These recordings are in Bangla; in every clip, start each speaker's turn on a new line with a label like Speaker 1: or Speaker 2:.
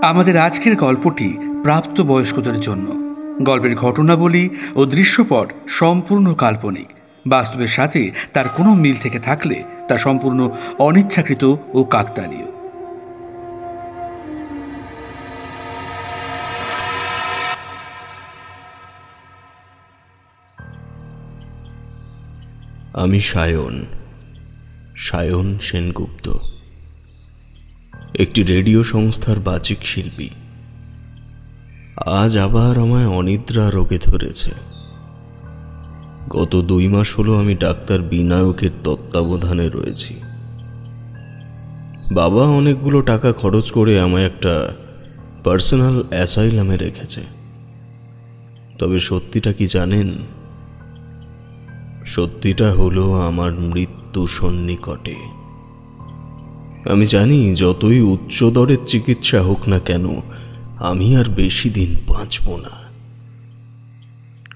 Speaker 1: আমাদের আজকের গল্পটি প্রাপ্তবয়স্কদের জন্য। গল্পের ঘটনাবলী ও দৃশ্যপট সম্পূর্ণ কাল্পনিক। বাস্তবের সাথে তার কোনো মিল থেকে থাকলে তা সম্পূর্ণ অনিচ্ছাকৃত ও কাকতালীয়।
Speaker 2: আমি সায়ন সেনগুপ্ত, একটি রেডিও সংস্থার বাচিক শিল্পী। আজ আবার আমায় অনিদ্রা রোগে ধরেছে। গত 2 মাস হলো আমি ডাক্তার বিনায়কের তত্ত্বাবধানে রয়েছি। বাবা অনেকগুলো টাকা খরচ করে আমায় একটা পার্সোনাল অ্যাসাইলামে রেখেছে। তবে সত্যিটা কি জানেন? সত্যিটা হলো আমার মৃত্যু সন্নিকটে। আমি জানি যতই উচ্চ দরের চিকিৎসা হোক না কেন, আমি আর বেশি দিন বাঁচব না।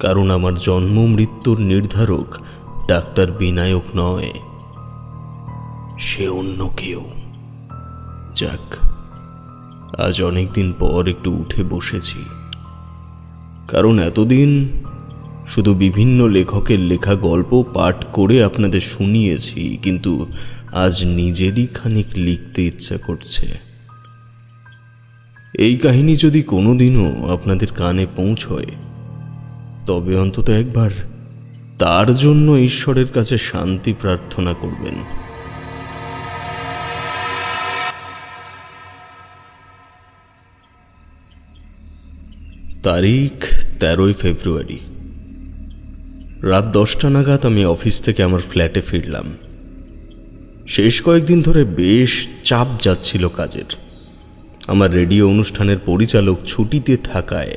Speaker 2: কারণ আমার জন্ম মৃত্যুর নির্ধারক ডাক্তার বিনায়ক নয়, সে অন্য কেউ। যাক, আজ অনেকদিন পর একটু উঠে বসেছি। কারণ এতদিন শুধু বিভিন্ন লেখকের লেখা গল্প পাঠ করে আপনাদের শুনিয়েছি, কিন্তু আজ নিজেরই খানিক লিখতে ইচ্ছা করছে। এই কাহিনী যদি কোনোদিনও আপনাদের কানে পৌঁছয়, তবে অন্তত একবার তার জন্য ঈশ্বরের কাছে শান্তি প্রার্থনা করবেন। তারিখ 13 ফেব্রুয়ারি, রাত 10টা নাগাদ আমি অফিস থেকে আমার ফ্ল্যাটে ফিরলাম। শেষ কয়েকদিন ধরে বেশ চাপ যাচ্ছিল কাজের। আমার রেডিও অনুষ্ঠানের পরিচালক ছুটিতে থাকায়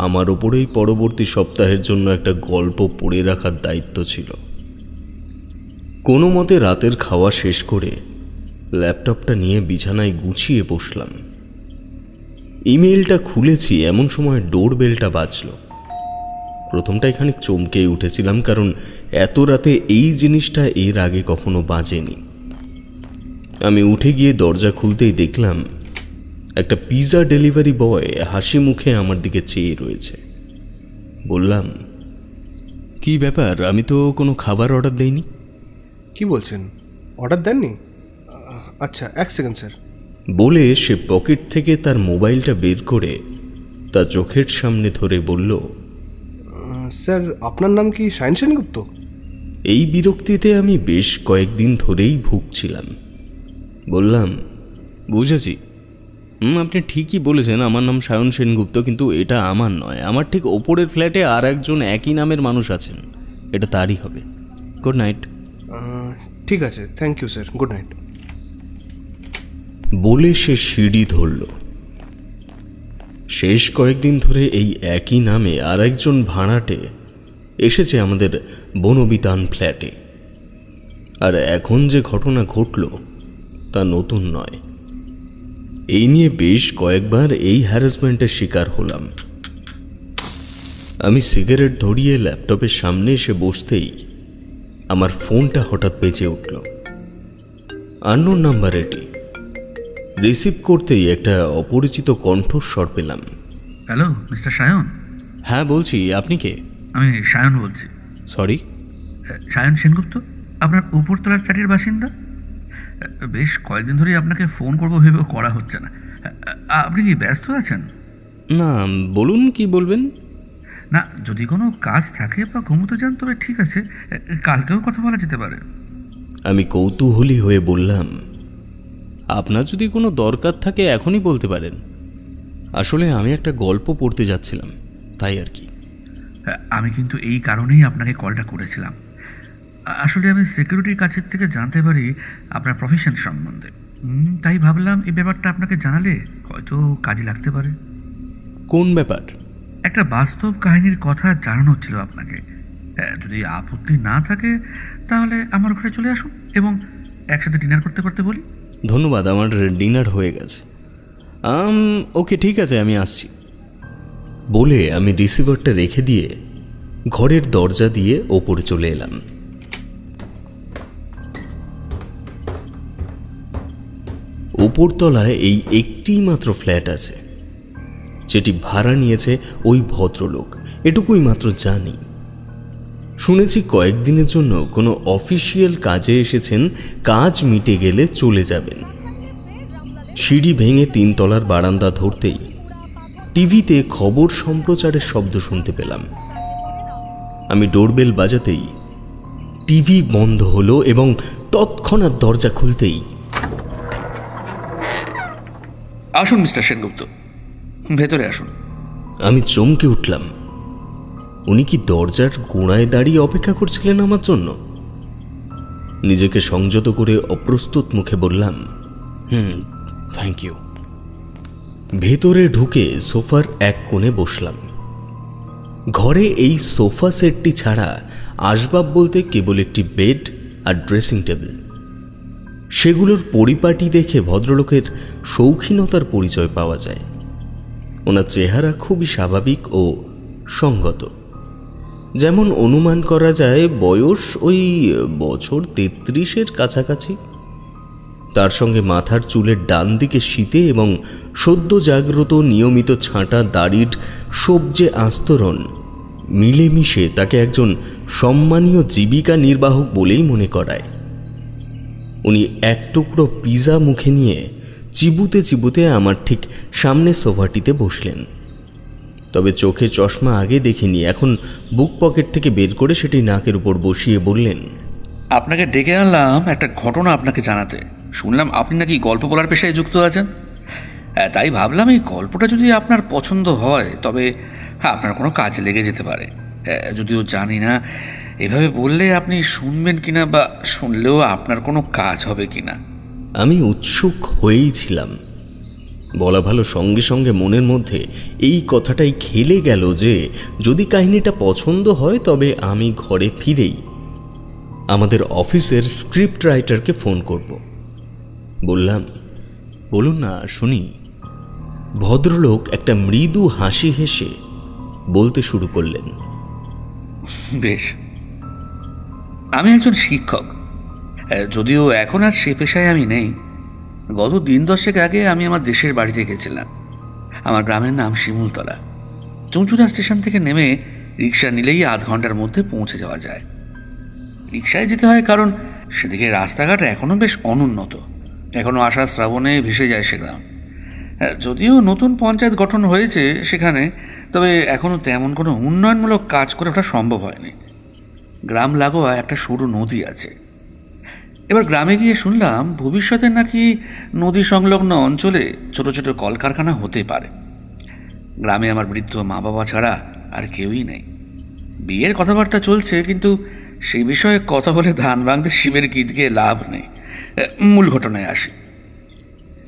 Speaker 2: আমার ওপরেই পরবর্তী সপ্তাহের জন্য একটা গল্প পড়ে রাখার দায়িত্ব ছিল। কোনো মতে রাতের খাওয়া শেষ করে ল্যাপটপটা নিয়ে বিছানায় গুছিয়ে বসলাম। ইমেইলটা খুলেছি, এমন সময় ডোরবেলটা বাজল। প্রথমটাই খানিক চমকে উঠেছিলাম, কারণ এত রাতে এই জিনিসটা এর আগে কখনো বাজেনি। আমি উঠে গিয়ে দরজা খুলতেই দেখলাম একটা পিৎজা ডেলিভারি বয় হাসি মুখে আমার দিকে চেয়ে রয়েছে। বললাম, কি ব্যাপার? আমি তো কোনো খাবার অর্ডার দেইনি।
Speaker 3: কি বলছেন? অর্ডার দেননি? আচ্ছা, 1 সেকেন্ড স্যার।
Speaker 2: বলে সে পকেট থেকে তার মোবাইলটা বের করে তার চোখের সামনে ধরে বলল,
Speaker 3: স্যার, আপনার নাম কি সায়ন সেনগুপ্ত?
Speaker 2: এই বিরক্তিতে আমি বেশ কয়েকদিন ধরেই ভুগছিলাম। বললাম, বুঝেছি, আপনি ঠিকই বলেছেন, আমার নাম সায়ন সেনগুপ্ত, কিন্তু এটা আমার নয়। আমার ঠিক ওপরের ফ্ল্যাটে আর একজন একই নামের মানুষ আছেন, এটা তারই হবে। Good night.
Speaker 3: ঠিক আছে, thank you sir, good night.
Speaker 2: বলে সে সিঁড়ি ধরল। শেষ কয়েকদিন ধরে এই একই নামে আর একজন ভাড়াটে এসেছে আমাদের বনবিতান ফ্ল্যাটে। আর এখন যে ঘটনা ঘটল তা নতুন নয়। এই নিয়ে বেশ কয়েকবার এই হ্যারাসমেন্টের শিকার হলাম। আমি সিগারেট ধরিয়ে ল্যাপটপের সামনে এসে বসতেই আমার ফোনটা হঠাৎ বেজে উঠল। আননোন নাম্বার এটি। রিসিভ করতেই একটা অপরিচিত কণ্ঠস্বর পেলাম।
Speaker 1: Hello, mister Sayan?
Speaker 2: হ্যাঁ বলছি, আপনি কে?
Speaker 1: আমি সায়ন বলছি।
Speaker 2: সরি?
Speaker 1: সায়ন সেনগুপ্ত, আপনার উপরতলার ফ্ল্যাটের বাসিন্দা। বেশ কয়েকদিন ধরেই আপনাকে ফোন করবো ভেবেও করা হচ্ছে না। আপনি কি ব্যস্ত আছেন?
Speaker 2: না, বলুন, কি বলবেন?
Speaker 1: না, যদি কোনো কাজ থাকে বা ঘুমোতে যান তবে ঠিক আছে, কালকেও কথা বলা যেতে পারে।
Speaker 2: আমি কৌতূহলী হয়ে বললাম, আপনার যদি কোনো দরকার থাকে এখনই বলতে পারেন। আসলে আমি একটা গল্প পড়তে যাচ্ছিলাম, তাই আর কি।
Speaker 1: আমি কিন্তু এই কারণেই আপনাকে কলটা করেছিলাম। আসলে আমি সিকিউরিটির কাছের থেকে জানতে পারি আপনার প্রফেশন সম্বন্ধে, তাই ভাবলাম এই ব্যাপারটা আপনাকে জানালে হয়তো কাজে লাগতে পারে।
Speaker 2: কোন ব্যাপার?
Speaker 1: একটা বাস্তব কাহিনীর কথা জানানো ছিল আপনাকে। যদি আপত্তি না থাকে তাহলে আমার ঘরে চলে আসুন এবং একসাথে ডিনার করতে করতে বলি।
Speaker 2: ধন্যবাদ, আমার ডিনার হয়ে গেছে। ওকে, ঠিক আছে, আমি আসছি। বলে আমি রিসিভারটা রেখে দিয়ে ঘরের দরজা দিয়ে ওপরে চলে এলাম। উপরতলায় এই একটি মাত্র ফ্ল্যাট আছে। যেটি ভাড়া নিয়েছে ওই ভদ্রলোক, এটুকুই মাত্র জানি। শুনেছি কয়েকদিনের জন্য কোনো অফিসিয়াল কাজে এসেছেন, কাজ মিটে গেলে চলে যাবেন। সিঁড়ি ভেঙে 3 তলার বারান্দা ধরতেই টিভিতে খবর সম্প্রচারের শব্দ শুনতে পেলাম। আমি ডোরবেল বাজাতেই টিভি বন্ধ হলো এবং তৎক্ষণাৎ দরজা খুলতেই,
Speaker 1: আসুন মিস্টার সেনগুপ্ত, ভেতরে আসুন।
Speaker 2: আমি চমকে উঠলাম। উনি কি দরজার গোড়ায় দাঁড়িয়ে অপেক্ষা করছিলেন আমার জন্য? নিজেকে সংযত করে অপ্রস্তুত মুখে বললাম, থ্যাংক ইউ। ভেতরে ঢুকে সোফার এক কোণে বসলাম। ঘরে এই সোফা সেটটি ছাড়া আসবাব বলতে কেবল একটি বেড আর ড্রেসিং টেবিল। সেগুলোর পরিপাটি দেখে ভদ্রলোকের শৌখিনতার পরিচয় পাওয়া যায়। ওনার চেহারা খুবই স্বাভাবিক ও সঙ্গত। যেমন অনুমান করা যায় বয়স ওই বছর 33-এর কাছাকাছি। তার সঙ্গে মাথার চুলের ডান দিকে শীতে এবং সদ্য জাগ্রত নিয়মিত ছাঁটা দাড়ির সবজে আস্তরণ মিলেমিশে তাকে একজন সম্মানীয় জীবিকা নির্বাহক বলেই মনে করায়। উনি এক টুকরো পিজা মুখে নিয়ে চিবুতে চিবুতে আমার ঠিক সামনে সোফাটিতে বসলেন। তবে চোখে চশমা আগে দেখিনি, এখন বুক পকেট থেকে বের করে সেটি নাকের উপর বসিয়ে বললেন,
Speaker 1: আপনাকে ডেকে আনলাম একটা ঘটনা আপনাকে জানাতে। শুনলাম আপনি নাকি গল্প বলার পেশায় যুক্ত আছেন। তাই ভাবলাম এই গল্পটা যদি আপনার পছন্দ হয় তবে আপনার কোনো কাজে লেগে যেতে পারে। যদিও জানি না এভাবে বললে আপনি শুনবেন কিনা বা শুনলেও আপনার কোনো কাজ হবে কিনা।
Speaker 2: আমি উৎসুক হয়েই ছিলাম। বলা ভালো, সঙ্গে সঙ্গে মনের মধ্যে এই কথাটাই খেলে গেল যে যদি কাহিনীটা পছন্দ হয় তবে আমি ঘরে ফিরেই আমাদের অফিসের স্ক্রিপ্ট রাইটারকে ফোন করব। বললাম, বলুন না, শুনি। ভদ্রলোক একটা মৃদু হাসি হেসে বলতে শুরু করলেন,
Speaker 1: বেশ, আমি একজন শিক্ষক, যদিও এখন আর সে পেশায় আমি নেই। গত 10 আগে আমি আমার দেশের বাড়িতে গেছিলাম। আমার গ্রামের নাম শিমুলতলা। চুঁচুড়া স্টেশন থেকে নেমে রিক্সা নিলেই আধ ঘন্টার মধ্যে পৌঁছে যাওয়া যায়। রিক্সায় যেতে হয় কারণ সেদিকে রাস্তাঘাট এখনও বেশ অনুন্নত। এখনও আষাঢ় শ্রাবণে ভেসে যায় সে গ্রাম। যদিও নতুন পঞ্চায়েত গঠন হয়েছে সেখানে, তবে এখনও তেমন কোনো উন্নয়নমূলক কাজ করে ওঠা সম্ভব হয়নি। গ্রাম লাগোয়া একটা সরু নদী আছে। এবার গ্রামে গিয়ে শুনলাম ভবিষ্যতে নাকি নদী সংলগ্ন অঞ্চলে ছোট ছোট কলকারখানা হতে পারে। গ্রামে আমার বৃদ্ধ মা বাবা ছাড়া আর কেউই নেই। বিয়ের কথাবার্তা চলছে, কিন্তু সেই বিষয়ে কথা বলে ধান ভাঙতে শিবের গীত গিয়ে লাভ নেই। মূল ঘটনায় আসি।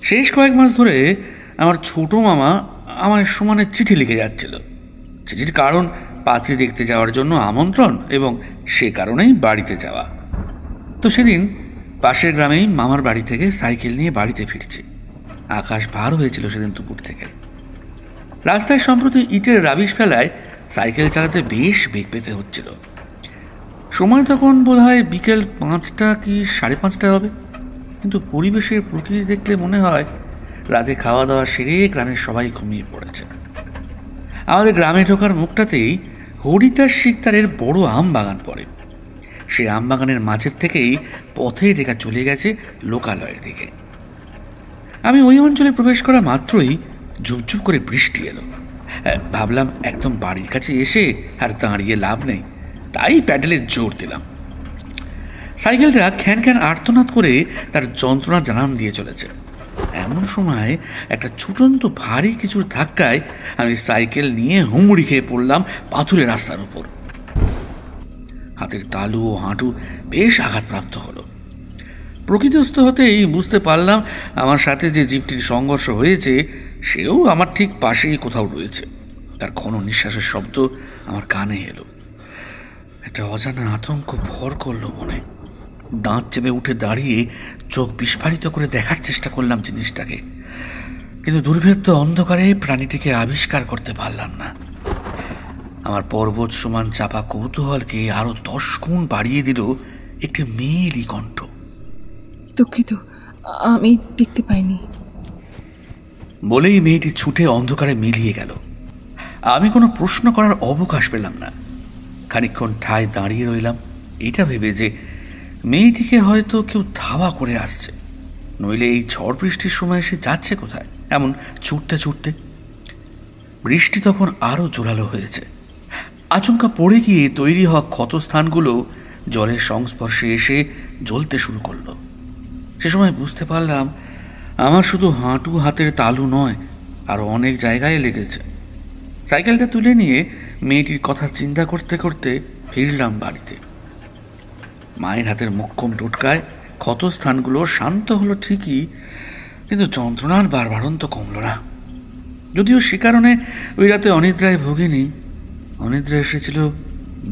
Speaker 1: শেষ কয়েক মাস ধরে আমার ছোট মামা আমার সমানে চিঠি লিখে যাচ্ছিল। চিঠির কারণ পাত্রী দেখতে যাওয়ার জন্য আমন্ত্রণ এবং সে কারণেই বাড়িতে যাওয়া। তো সেদিন পাশের গ্রামেই মামার বাড়ি থেকে সাইকেল নিয়ে বাড়িতে ফিরছি। আকাশ ভার হয়েছিল সেদিন দুপুর থেকে। রাস্তায় সম্প্রতি ইটের রাবিশ ফেলায় সাইকেল চালাতে বেশ বেগ পেতে হচ্ছিল। সময় তখন বোধহয় বিকেল 5টা কি 5:30 হবে, কিন্তু পরিবেশের প্রকৃতি দেখলে মনে হয় রাতে খাওয়া দাওয়া সেরে গ্রামের সবাই ঘুমিয়ে পড়েছে। আমাদের গ্রামে ঢোকার মুখটাতেই হরিদাস শিকদারের বড় আম বাগান পড়ে। সেই আম বাগানের মাঝের থেকেই পথে রেখা চলে গেছে লোকালয়ের দিকে। আমি ওই অঞ্চলে প্রবেশ করা মাত্রই ঝুপঝুপ করে বৃষ্টি এলো। ভাবলাম একদম বাড়ির কাছে এসে আর দাঁড়িয়ে লাভ নেই, তাই প্যাডেলে জোর দিলাম। সাইকেলটা খ্যান খ্যান আর্তনাদ করে তার যন্ত্রণা জানান দিয়ে চলেছে। এমন সময় একটা ছুটন্ত ভারী কিছুর ধাক্কায় আমি সাইকেল নিয়ে হুমড়ি খেয়ে পড়লাম পাথুরে রাস্তার উপর। হাতের তালু ও হাঁটু বেশ আঘাতপ্রাপ্ত হলো। প্রকৃতিস্থ হতেই বুঝতে পারলাম আমার সাথে যে জীবটির সংঘর্ষ হয়েছে সেও আমার ঠিক পাশেই কোথাও রয়েছে। তার ঘন নিঃশ্বাসের শব্দ আমার কানে এলো। একটা অজানা আতঙ্ক ভর করলো মনে। দাঁত চেপে উঠে দাঁড়িয়ে চোখ বিস্ফারিত করে দেখার চেষ্টা করলাম জিনিসটাকে, কিন্তু দুর্ভেদ্য অন্ধকারে প্রাণীটিকে আবিষ্কার করতে পারলাম না। আমার পর্বত সমান চাপা কৌতূহলকে আরো 10 গুণ বাড়িয়ে দিল একটি মেয়েলি কণ্ঠ।
Speaker 4: দুঃখিত, আমি দেখতে পাইনি।
Speaker 1: বলেই মেয়েটি ছুটে অন্ধকারে মিলিয়ে গেল। আমি কোনো প্রশ্ন করার অবকাশ পেলাম না। খানিকক্ষণ ঠায় দাঁড়িয়ে রইলাম, এটা ভেবে যে মেয়েটিকে হয়তো কেউ ধাওয়া করে আসছে, নইলে এই ঝড় বৃষ্টির সময় সে যাচ্ছে কোথায় এমন ছুটতে ছুটতে। বৃষ্টি তখন আরও জোরালো হয়েছে। আচমকা পড়ে গিয়ে তৈরি হওয়া ক্ষতস্থানগুলো জলের সংস্পর্শে এসে জ্বলতে শুরু করলো। সে সময় বুঝতে পারলাম আমার শুধু হাঁটু হাতের তালু নয়, আরও অনেক জায়গায় লেগেছে। সাইকেলটা তুলে নিয়ে মেয়েটির কথা চিন্তা করতে করতে ফিরলাম বাড়িতে। মায়ের হাতের মোক্ষম টোটকায় ক্ষতস্থানগুলো শান্ত হলো ঠিকই, কিন্তু যন্ত্রণার বারবারন্ত কমল না। যদিও সে কারণে ওই রাতে অনিদ্রায় ভোগিনি, অনিদ্রা এসেছিল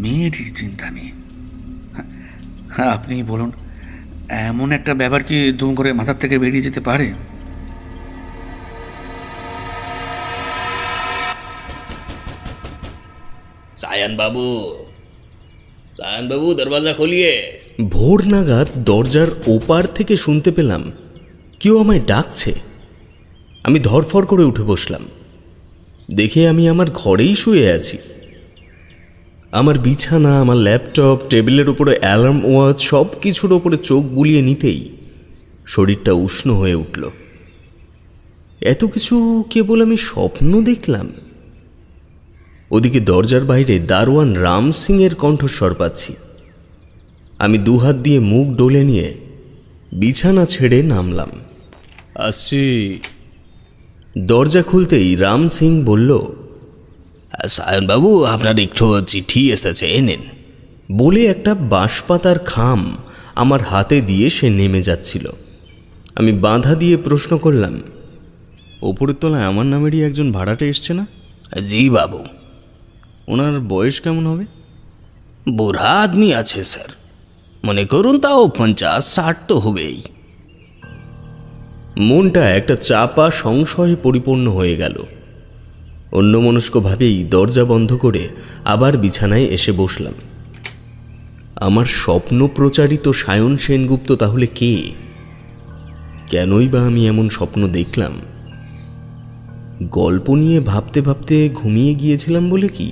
Speaker 1: মেয়েটির চিন্তা নিয়ে। হ্যাঁ, আপনি বলুন, এমন একটা ব্যাপার কি দুম করে মাথার থেকে বেরিয়ে যেতে পারে?
Speaker 2: সায়ান বাবু, দরজা খুলিয়ে। ভোর নাগাদ দরজার ওপার থেকে শুনতে পেলাম কেউ আমায় ডাকছে। আমি ধরফর করে উঠে বসলাম। দেখে আমি আমার ঘরেই শুয়ে আছি। আমার বিছানা, আমার ল্যাপটপ, টেবিলের উপরে অ্যালার্ম ওয়াচ, সব কিছুর ওপরে চোখ বুলিয়ে নিতেই শরীরটা উষ্ণ হয়ে উঠল। এত কিছু কেবল আমি স্বপ্ন দেখলাম? ওদিকে দরজার বাইরে দারোয়ান রাম সিংয়ের কণ্ঠস্বর পাচ্ছি। আমি দুহাত দিয়ে মুখ ডলে নিয়ে বিছানা ছেড়ে নামলাম। আসছি। দরজা খুলতেই রাম সিং বলল, সায়নবাবু, আপনার একটু চিঠি এসেছে, এনেন। বলে একটা বাঁশপাতার খাম আমার হাতে দিয়ে সে নেমে যাচ্ছিল। আমি বাধা দিয়ে প্রশ্ন করলাম, ওপরের তলায় আমার নামেরই একজন ভাড়াটে এসছে না? জি বাবু। ওনার বয়স কেমন হবে? বুড়া আদমি আছে স্যার, মনে করুন তাও 50-60 তো হবেই। মনটা একটা চাপা সংশয়ে পরিপূর্ণ হয়ে গেল। অন্যমনস্কভাবেই দরজা বন্ধ করে আবার বিছানায় এসে বসলাম। আমার স্বপ্ন প্রচারিত সায়ন সেনগুপ্ত তাহলে কে? কেনই বা আমি এমন স্বপ্ন দেখলাম? গল্প নিয়ে ভাবতে ভাবতে ঘুমিয়ে গিয়েছিলাম বলে কি?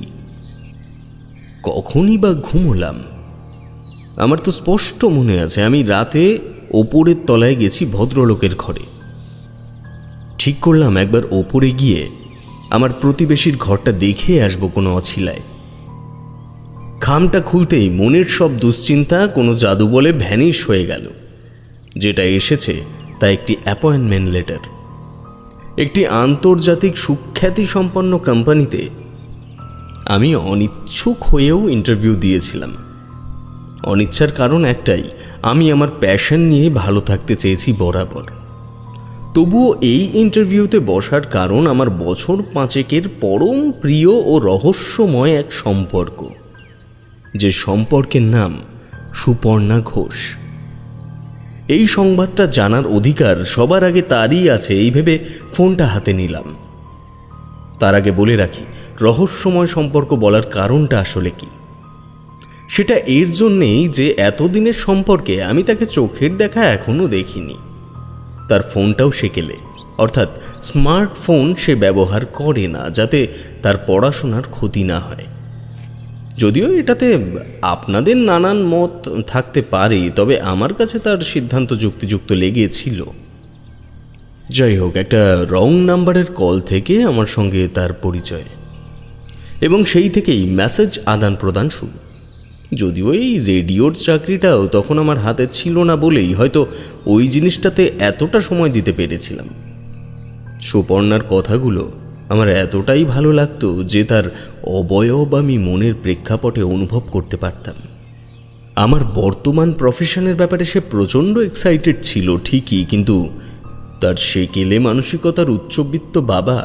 Speaker 2: কখনই বা ঘুমোলাম? আমার তো স্পষ্ট মনে আছে আমি রাতে ওপরের তলায় গেছি ভদ্রলোকের ঘরে। ঠিক করলাম একবার ওপরে গিয়ে আমার প্রতিবেশীর ঘরটা দেখে আসবো কোনো অছিলায়। খামটা খুলতেই মনের সব দুশ্চিন্তা কোনো জাদু বলে ভ্যানিশ হয়ে গেল। যেটা এসেছে তা একটি অ্যাপয়েন্টমেন্ট লেটার। একটি আন্তর্জাতিক সুখ্যাতি সম্পন্ন কোম্পানিতে আমি অনিচ্ছুক হয়েও ইন্টারভিউ দিয়েছিলাম। অনিচ্ছার কারণ একটাই, আমি আমার প্যাশন নিয়ে ভালো থাকতে চেয়েছি বরাবর। তবুও এই ইন্টারভিউতে বসার কারণ আমার বছর 5 পরম প্রিয় ও রহস্যময় এক সম্পর্ক, যে সম্পর্কের নাম সুপর্ণা ঘোষ। এই সংবাদটা জানার অধিকার সবার আগে তারই আছে, এই ভেবে ফোনটা হাতে নিলাম। তার আগে বলে রাখি, রহস্যময় সম্পর্ক বলার কারণটা আসলে কি। সেটা এর জন্যেই যে এতদিনের সম্পর্কে আমি তাকে চোখের দেখা এখনো দেখিনি। তার ফোনটাও সেকেলে, অর্থাৎ স্মার্টফোন সে ব্যবহার করে না, যাতে তার পড়াশোনার ক্ষতি না হয়। যদিও এটাতে আপনাদের নানান মত থাকতে পারে, তবে আমার কাছে তার সিদ্ধান্ত যুক্তিযুক্ত লেগেছিল। যাই হোক, একটা রং নাম্বারের কল থেকে আমার সঙ্গে তার পরিচয়, এবং সেই থেকেই মেসেজ আদান প্রদান শুরু। যদিও এই রেডিওর চাকরিটাও তখন আমার হাতে ছিল না বলেই হয়তো ওই জিনিসটাতে এতটা সময় দিতে পেরেছিলাম। সুপর্ণার কথাগুলো আমার এতটাই ভালো লাগতো যে তার অবয়ব আমি মনের প্রেক্ষাপটে অনুভব করতে পারতাম। আমার বর্তমান প্রফেশনের ব্যাপারে সে প্রচণ্ড এক্সাইটেড ছিল ঠিকই, কিন্তু তার সেকেলে মানসিকতার উচ্চবিত্ত বাবা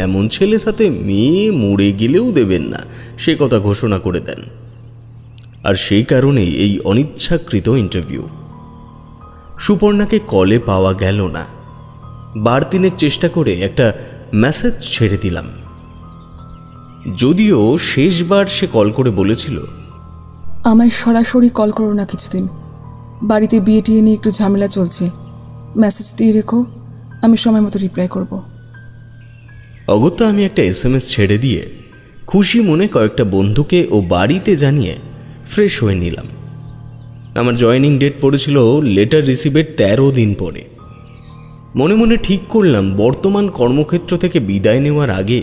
Speaker 2: এমন ছেলের হাতে মেয়ে মরে গেলেও দেবেন না, সে কথা ঘোষণা করে দেন। আর সেই কারণেই এই অনিচ্ছাকৃত ইন্টারভিউ। সুপর্ণাকে কলে পাওয়া গেল না। 2-3 চেষ্টা করে একটা মেসেজ ছেড়ে দিলাম। যদিও শেষবার সে কল করে বলেছিল,
Speaker 4: আমায় সরাসরি কল করো না কিছুদিন, বাড়িতে বিয়ে টিয়ে নিয়ে একটু ঝামেলা চলছে, মেসেজ দিয়ে রেখো, আমি সময় মতো রিপ্লাই করব।
Speaker 2: অগত্যা আমি একটা SMS ছেড়ে দিয়ে খুশি মনে কয়েকটা বন্ধুকে ও বাড়িতে জানিয়ে ফ্রেশ হয়ে নিলাম। আমার জয়েনিং ডেট পড়েছিল লেটার রিসিভের 13 দিন পরে। মনে মনে ঠিক করলাম বর্তমান কর্মক্ষেত্র থেকে বিদায় নেওয়ার আগে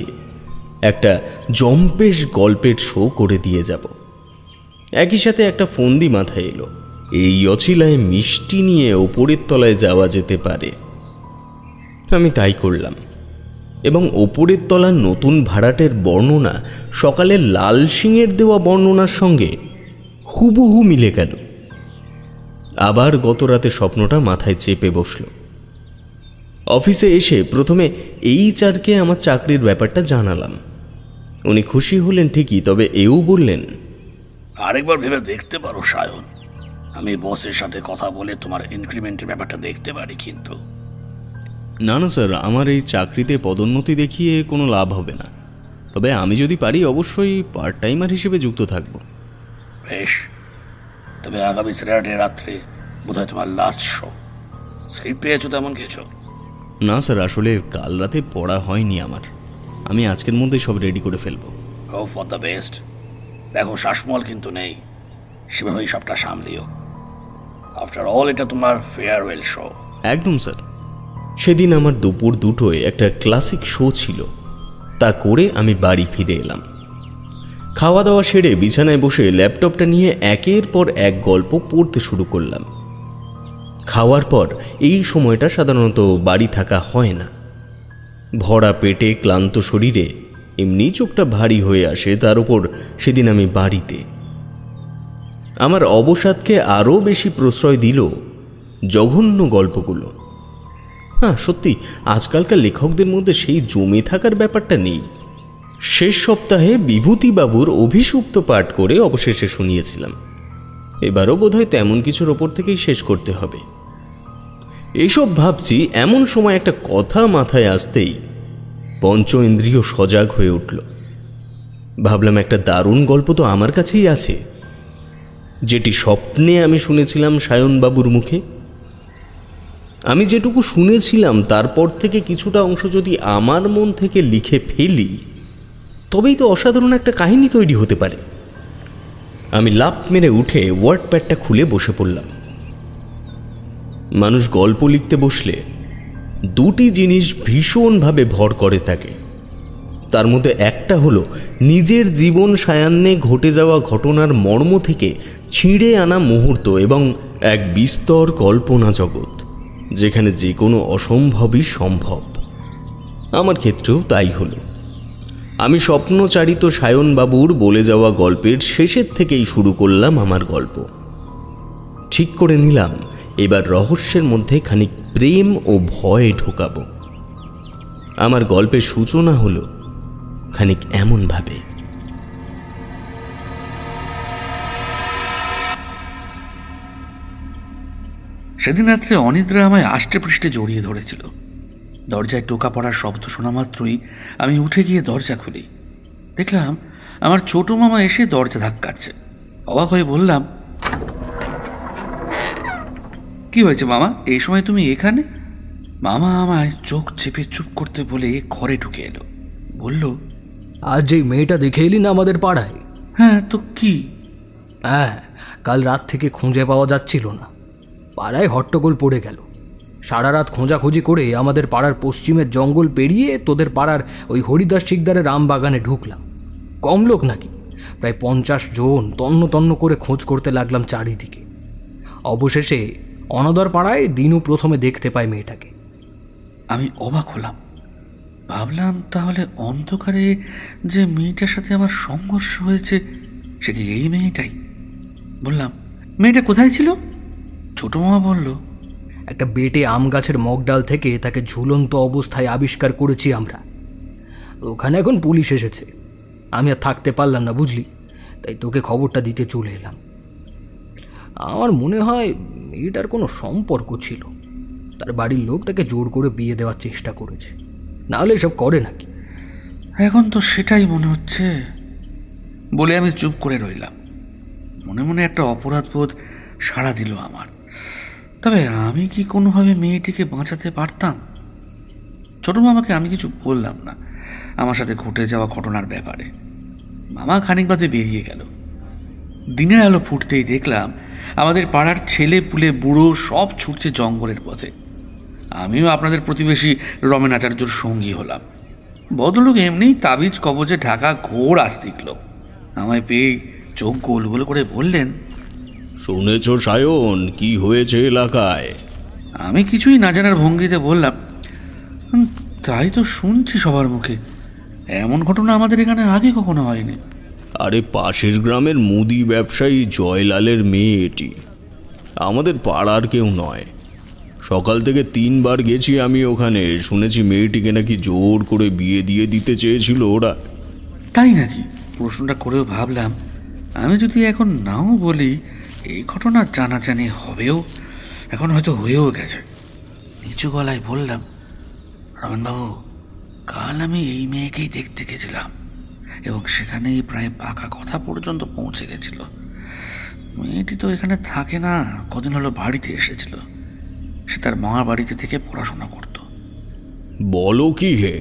Speaker 2: একটা জম্পেশ গল্পের শো করে দিয়ে যাব। একই সাথে একটা ফন্দি মাথায় এলো, এই অছিলায় মিষ্টি নিয়ে ওপরের তলায় যাওয়া যেতে পারে। আমি তাই করলাম এবং ওপরের তলার নতুন ভাড়াটের বর্ণনা সকালে লাল সিংয়ের দেওয়া বর্ণনার সঙ্গে হুবহু মিলে গেল। আবার গত রাতে স্বপ্নটা মাথায় চেপে বসল। অফিসে এসে প্রথমে HR-কে আমার চাকরির ব্যাপারটা জানালাম। উনি খুশি হলেন ঠিকই, তবে এও বললেন,
Speaker 1: আরেকবার ভেবে দেখতে পারো সায়ন, আমি বসের সাথে কথা বলে তোমার ইনক্রিমেন্টের ব্যাপারটা দেখতে পারি। কিন্তু
Speaker 2: না না স্যার, আমার এই চাকরিতে পদোন্নতি দেখিয়ে কোনো লাভ হবে না। তবে আমি যদি পারি অবশ্যই পার্ট টাইমার হিসেবে যুক্ত থাকব।
Speaker 1: বেশ, তবে আগামী স্যাটারডে রাত্রে বোধহয় তোমার লাস্ট শো। স্ক্রিপ্ট পেয়েছো তেমন কিছু?
Speaker 2: না স্যার, আসলে কাল রাতে পড়া হয়নি আমার। আমি আজকের মধ্যে সব রেডি করে ফেলবো।
Speaker 1: Hope for the best. দেখো, শ্বাসমূল কিন্তু নেই, সেভাবেই সবটা সামলিও। আফটার অল এটা তোমার ফেয়ারওয়েল শো।
Speaker 2: একদম স্যার। সেদিন আমার দুপুর 2টোয় একটা ক্লাসিক শো ছিল, তা করে আমি বাড়ি ফিরে এলাম। খাওয়া দাওয়া সেরে বিছানায় বসে ল্যাপটপটা নিয়ে একের পর এক গল্প পড়তে শুরু করলাম। খাওয়ার পর এই সময়টা সাধারণত বাড়ি থাকা হয় না। ভরা পেটে ক্লান্ত শরীরে এমনি চোখটা ভারী হয়ে আসে, তার উপর সেদিন আমি বাড়িতে। আমার অবসাদকে আরও বেশি প্রশ্রয় দিল জঘন্য গল্পগুলো। না সত্যি, আজকালকার লেখকদের মধ্যে সেই জমে থাকার ব্যাপারটা নেই। শেষ সপ্তাহে বিভূতিবাবুর অভিষুপ্ত পাঠ করে অবশেষে শুনিয়েছিলাম। এবারও বোধহয় তেমন কিছুর ওপর থেকেই শেষ করতে হবে। এইসব ভাবছি, এমন সময় একটা কথা মাথায় আসতেই পঞ্চ ইন্দ্রিয় সজাগ হয়ে উঠল। ভাবলাম একটা দারুণ গল্প তো আমার কাছেই আছে, যেটি স্বপ্নে আমি শুনেছিলাম সায়নবাবুর মুখে। আমি যেটুকু শুনেছিলাম তারপর থেকে কিছুটা অংশ যদি আমার মন থেকে লিখে ফেলি, তবেই তো অসাধারণ একটা কাহিনী তৈরি হতে পারে। আমি লাফ মেরে উঠে ওয়ার্ডপ্যাডটা খুলে বসে পড়লাম। মানুষ গল্প লিখতে বসলে দুটি জিনিস ভীষণভাবে ভর করে থাকে। তার মধ্যে একটা হলো নিজের জীবন সায়ান্নে ঘটে যাওয়া ঘটনার মর্ম থেকে ছিঁড়ে আনা মুহূর্ত এবং এক বিস্তর কল্পনা জগৎ, যেখানে যে কোনো অসম্ভবই সম্ভব। আমার ক্ষেত্রেও তাই হলো। আমি স্বপ্নচারিত সায়নবাবুর বলে যাওয়া গল্পের শেষের থেকেই শুরু করলাম আমার গল্প। ঠিক করে নিলাম এবার রহস্যের মধ্যে খানিক প্রেম ও ভয় ঢোকাবো। আমার গল্পের সূচনা হলো খানিক এমনভাবে।
Speaker 1: সেদিন রাত্রে অনিদ্রা আমায় আষ্টে পৃষ্ঠে জড়িয়ে ধরেছিল। দরজায় টোকা পড়ার শব্দ শোনা মাত্রই আমি উঠে গিয়ে দরজা খুলি। দেখলাম আমার ছোট মামা এসে দরজা ধাক্কাচ্ছে। অবাক হয়ে বললাম, কি হয়েছে মামা, এই সময় তুমি এখানে? মামা আমায় চোখ চেপে চুপ করতে বলে ঘরে ঢুকে এলো। বলল,
Speaker 5: আজ এই মেয়েটা দেখে এলি না আমাদের পাড়ায়?
Speaker 1: হ্যাঁ তো কি?
Speaker 5: হ্যাঁ, কাল রাত থেকে খুঁজে পাওয়া যাচ্ছিল না। পাড়ায় হট্টগোল পড়ে গেল। সারা রাত খোঁজাখুঁজি করে আমাদের পাড়ার পশ্চিমের জঙ্গল পেরিয়ে তোদের পাড়ার ওই হরিদাস শিকদারের আম বাগানে ঢুকলাম। কম লোক নাকি, প্রায় 50 জন তন্ন তন্ন করে খোঁজ করতে লাগলাম চারিদিকে। অবশেষে অনদর পাড়ায় দিনু প্রথমে দেখতে পায় মেয়েটাকে।
Speaker 1: আমি অবাক হলাম। ভাবলাম, তাহলে অন্ধকারে যে মেয়েটার সাথে আমার সংঘর্ষ হয়েছে সে কি এই মেয়েটাই? বললাম, মেয়েটা কোথায় ছিল? ছোট মামা বলল,
Speaker 5: একটা বেটে আম গাছের মগডাল থেকে তাকে ঝুলন্ত অবস্থায় আবিষ্কার করেছি আমরা। ওখানে এখন পুলিশ এসেছে। আমি আর থাকতে পারলাম না বুঝলি, তাই তোকে খবরটা দিতে চলে এলাম। আমার মনে হয় মেয়েটার কোনো সম্পর্ক ছিল। তার বাড়ির লোক তাকে জোর করে বিয়ে দেওয়ার চেষ্টা করেছে, নাহলে এসব করে নাকি?
Speaker 1: এখন তো সেটাই মনে হচ্ছে বলে আমি চুপ করে রইলাম। মনে মনে একটা অপরাধবোধ সাড়া দিল আমার। তবে আমি কি কোনোভাবে মেয়েটিকে বাঁচাতে পারতাম? ছোট মামাকে আমি কিছু বললাম না। আমার সাথে ঘটে যাওয়া ঘটনার ব্যাপারে। মামা খানিক বাদে বেরিয়ে গেল। দিনের আলো ফুটতেই দেখলাম আমাদের পাড়ার ছেলে পুলে বুড়ো সব ছুটছে জঙ্গলের পথে। আমিও আপনাদের প্রতিবেশী রমেন আচার্যর সঙ্গী হলাম। ভদ্রলোক এমনিই তাবিজ কবজে ঢাকা ঘোর আস্তিক লোক। আমায় পেয়ে চোখ গোল গোল করে বললেন,
Speaker 2: শুনেছ সায়ন, কি হয়েছে এলাকায়?
Speaker 1: আমি কিছুই না জানার ভঙ্গিতে বললাম, তাই তো শুনছি সবার মুখে, এমন ঘটনা আমাদের এখানে আগে কখনো হয়নি।
Speaker 2: আরে পাশের গ্রামের মুদি ব্যবসায়ী জয়লালের মেয়ে এটি, আমাদের পাড়ার কেউ নয়। সকাল থেকে 3 বার গেছি আমি ওখানে, শুনেছি মেয়েটিকে নাকি জোর করে বিয়ে দিয়ে দিতে চেয়েছিল ওরা।
Speaker 1: তাই নাকি? প্রশ্নটা করেও ভাবলাম, আমি যদি এখন নাও বলি এই ঘটনা জানাজানি হবেও, এখন হয়তো হয়েও গেছে। নিচু গলায় বললাম, রমেনবাবু, কাল আমি এই মেয়েকেই দেখতে গেছিলাম এবং সেখানেই প্রায় পাকা কথা পর্যন্ত পৌঁছে গেছিল। মেয়েটি তো এখানে থাকে না, কদিন হলো বাড়িতে এসেছিল। সে তার মামার বাড়িতে থেকে পড়াশোনা করত।
Speaker 2: বলো কি হে,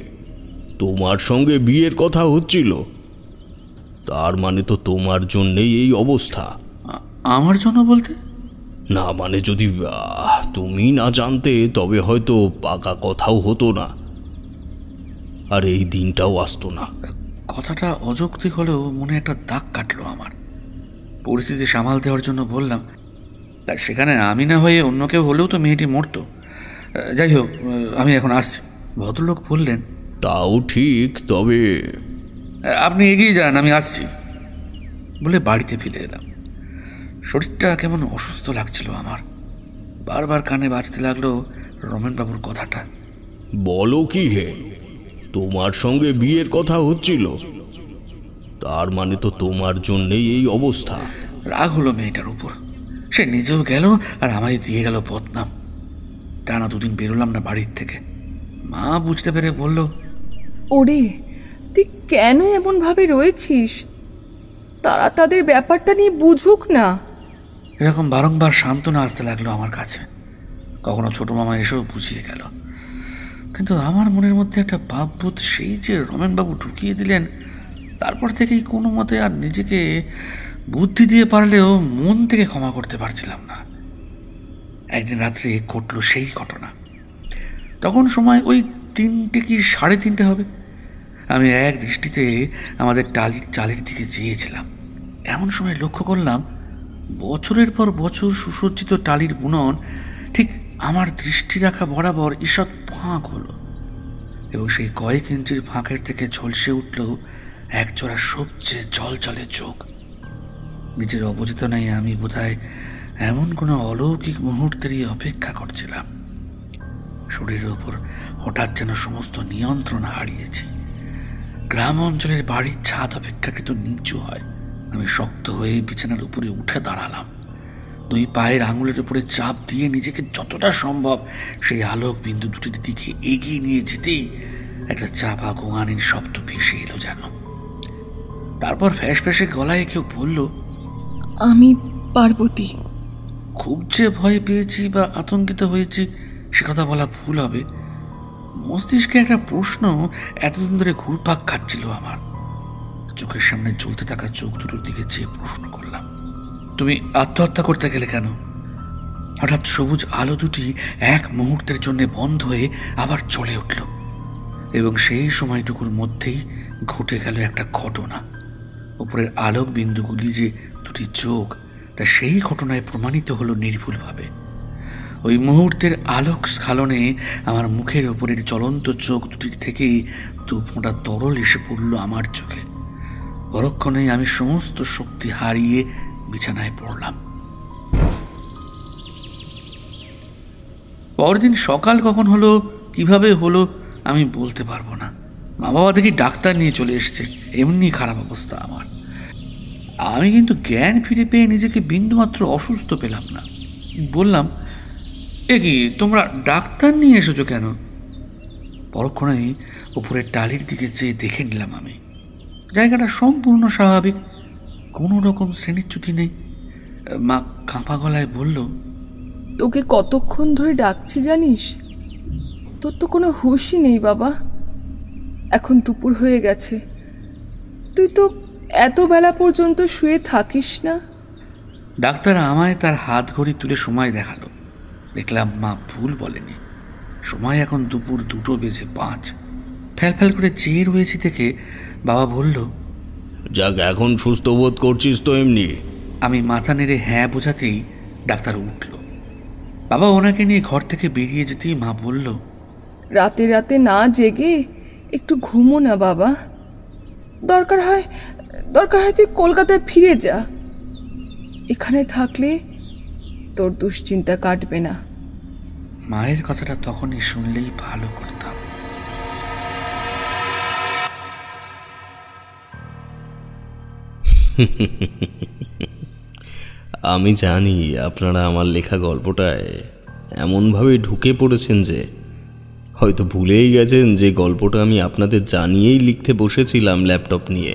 Speaker 2: তোমার সঙ্গে বিয়ের কথা হচ্ছিল? তার মানে তো তোমার জন্যেই এই অবস্থা।
Speaker 1: আমার জন্য বলতে?
Speaker 2: না মানে যদি তুমি না জানতে তবে হয়তো পাকা কথাও হতো না, আর এই দিনটাও আসতো না।
Speaker 1: কথাটা অযৌক্তিক হলেও মনে একটা দাগ কাটলো আমার। পরিস্থিতি সামাল দেওয়ার জন্য বললাম, তাই সেখানে আমি না হয়ে অন্য কেউ হলেও তো মেয়েটি মরতো। যাই হোক, আমি এখন আসছি। ভদ্রলোক বললেন,
Speaker 2: তাও ঠিক, তবে
Speaker 1: আপনি এগিয়ে যান, আমি আসছি বলে বাড়িতে ফিরে এলাম। শরীরটা কেমন অসুস্থ লাগছিল আমার। বারবার কানে বাজতে লাগলো রমেনবাবুর কথাটা।
Speaker 2: বলো কি হে, তোমার সঙ্গে বিয়ের কথা হচ্ছিল? তার মানে তো তোমার জন্যেই এই অবস্থা।
Speaker 1: রাগ হলো মেয়েটার উপর। সে নিজেও গেল আর আমায় দিয়ে গেল বদনাম। টানা 2 দিন বেরোলাম না বাড়ির থেকে। মা বুঝতে পেরে বলল,
Speaker 4: ওরে, তুই কেন এমনভাবে রয়েছিস? তারা তাদের ব্যাপারটা নিয়ে বুঝুক না।
Speaker 1: এরকম বারংবার সান্ত্বনা আসতে লাগলো আমার কাছে। কখনো ছোট মামা এসেও বুঝিয়ে গেল, কিন্তু আমার মনের মধ্যে একটা ভাববোধ সেই যে রমেনবাবু ঢুকিয়ে দিলেন, তারপর থেকেই কোনো মতে আর নিজেকে বুদ্ধি দিয়ে পারলেও মন থেকে ক্ষমা করতে পারছিলাম না। একদিন রাত্রে ঘটল সেই ঘটনা। তখন সময় ওই 3টে কি 3:30 হবে। আমি এক দৃষ্টিতে আমাদের টালির চালের দিকে চেয়েছিলাম। এমন সময় লক্ষ্য করলাম বছরের পর বছর সুসজ্জিত টালির বুনন ঠিক আমার দৃষ্টি রাখা বরাবর ঈষৎ ফাঁক হলো, এবং সেই কয়েক ইঞ্চির ফাঁকের থেকে ঝলসে উঠল একজোড়া সবচেয়ে জলজলে চোখ। নিজের অবচেতনায় আমি বোধহয় এমন কোনো অলৌকিক মুহূর্তেরই অপেক্ষা করছিলাম। শরীরের ওপর হঠাৎ যেন সমস্ত নিয়ন্ত্রণ হারিয়েছি। গ্রাম অঞ্চলের বাড়ির ছাদ অপেক্ষাকৃত নিচু হয়। আমি শক্ত হয়ে বিছানার উপরে উঠে দাঁড়ালাম। 2 পায়ের আঙুলের উপরে চাপ দিয়ে নিজেকে যতটা সম্ভব সেই আলোক বিন্দু দুটির দিকে এগিয়ে নিয়ে যেতেই একটা চাপা গোঙানির শব্দ ভেসে এলো যেন। তারপর ফ্যাস ফ্যাসে গলায় কেউ বলল,
Speaker 4: আমি পার্বতী।
Speaker 1: খুব যে ভয় পেয়েছি বা আতঙ্কিত হয়েছি সে কথা বলা ভুল হবে। মস্তিষ্কে একটা প্রশ্ন এতদিন ধরে ঘুরপাক খাচ্ছিল আমার। চোখের সামনে জ্বলতে থাকা চোখ দুটোর দিকে চেয়ে প্রশ্ন করলাম, তুমি আত্মহত্যা করতে গেলে কেন? হঠাৎ সবুজ আলো দুটি এক মুহূর্তের জন্য বন্ধ হয়ে আবার চলে উঠল, এবং সেই সময়টুকুর মধ্যেই ঘটে গেল একটা ঘটনা। উপরের আলোক বিন্দুগুলি যে 2টি চোখ, তা সেই ঘটনায় প্রমাণিত হলো নির্ভুলভাবে। ওই মুহূর্তের আলোক স্খালনে আমার মুখের ওপরের জ্বলন্ত চোখ দুটির থেকেই 2 ফোঁটা তরল এসে পড়ল আমার চোখে। পরক্ষণেই আমি সমস্ত শক্তি হারিয়ে বিছানায় পড়লাম। পরদিন সকাল কখন হলো, কিভাবে হলো আমি বলতে পারবো না। মা বাবা দেখি ডাক্তার নিয়ে চলে এসছে, এমনি খারাপ অবস্থা আমার। আমি কিন্তু জ্ঞান ফিরে পেয়ে নিজেকে বিন্দুমাত্র অসুস্থ পেলাম না। বললাম, এ কি, তোমরা ডাক্তার নিয়ে এসেছো কেন? পরক্ষণেই উপরের টালির দিকে চেয়ে দেখে নিলাম আমি। জায়গাটা সম্পূর্ণ স্বাভাবিক, কোনো রকম শ্রেণীচ্যুতি নেই। মা কাঁপা গলায় বলল,
Speaker 4: তোকে কতক্ষণ ধরে ডাকছি জানিস? তোর তো কোনো হুঁশই নেই বাবা। এখন দুপুর হয়ে গেছে, তুই তো এত বেলা পর্যন্ত শুয়ে থাকিস না।
Speaker 1: ডাক্তার আমায় তার হাত ঘড়ি তুলে সময় দেখালো। দেখলাম মা ভুল বলেনি, সময় এখন দুপুর 2:05। ফ্যাল করে চেয়ে রয়েছি দেখে বাবা বলল,
Speaker 2: যাক, এখন সুস্থ বোধ করছিস তো এমনি?
Speaker 1: আমি মাথা নেড়ে হ্যাঁ বোঝাতেই ডাক্তার উঠল। বাবা ওনাকে নিয়ে ঘর থেকে বেরিয়ে যেতেই মা বলল,
Speaker 4: রাতে রাতে না জেগে একটু ঘুমো না বাবা, দরকার হয় তুই কলকাতায় ফিরে যা, এখানে থাকলে তোর দুশ্চিন্তা কাটবে না।
Speaker 1: মায়ের কথাটা তখনই শুনলেই ভালো করতাম।
Speaker 2: আমি জানি আপনারা আমার লেখা গল্পটায় এমনভাবে ঢুকে পড়েছেন যে হয়তো ভুলেই গেছেন যে গল্পটা আমি আপনাদের জানিয়েই লিখতে বসেছিলাম ল্যাপটপ নিয়ে।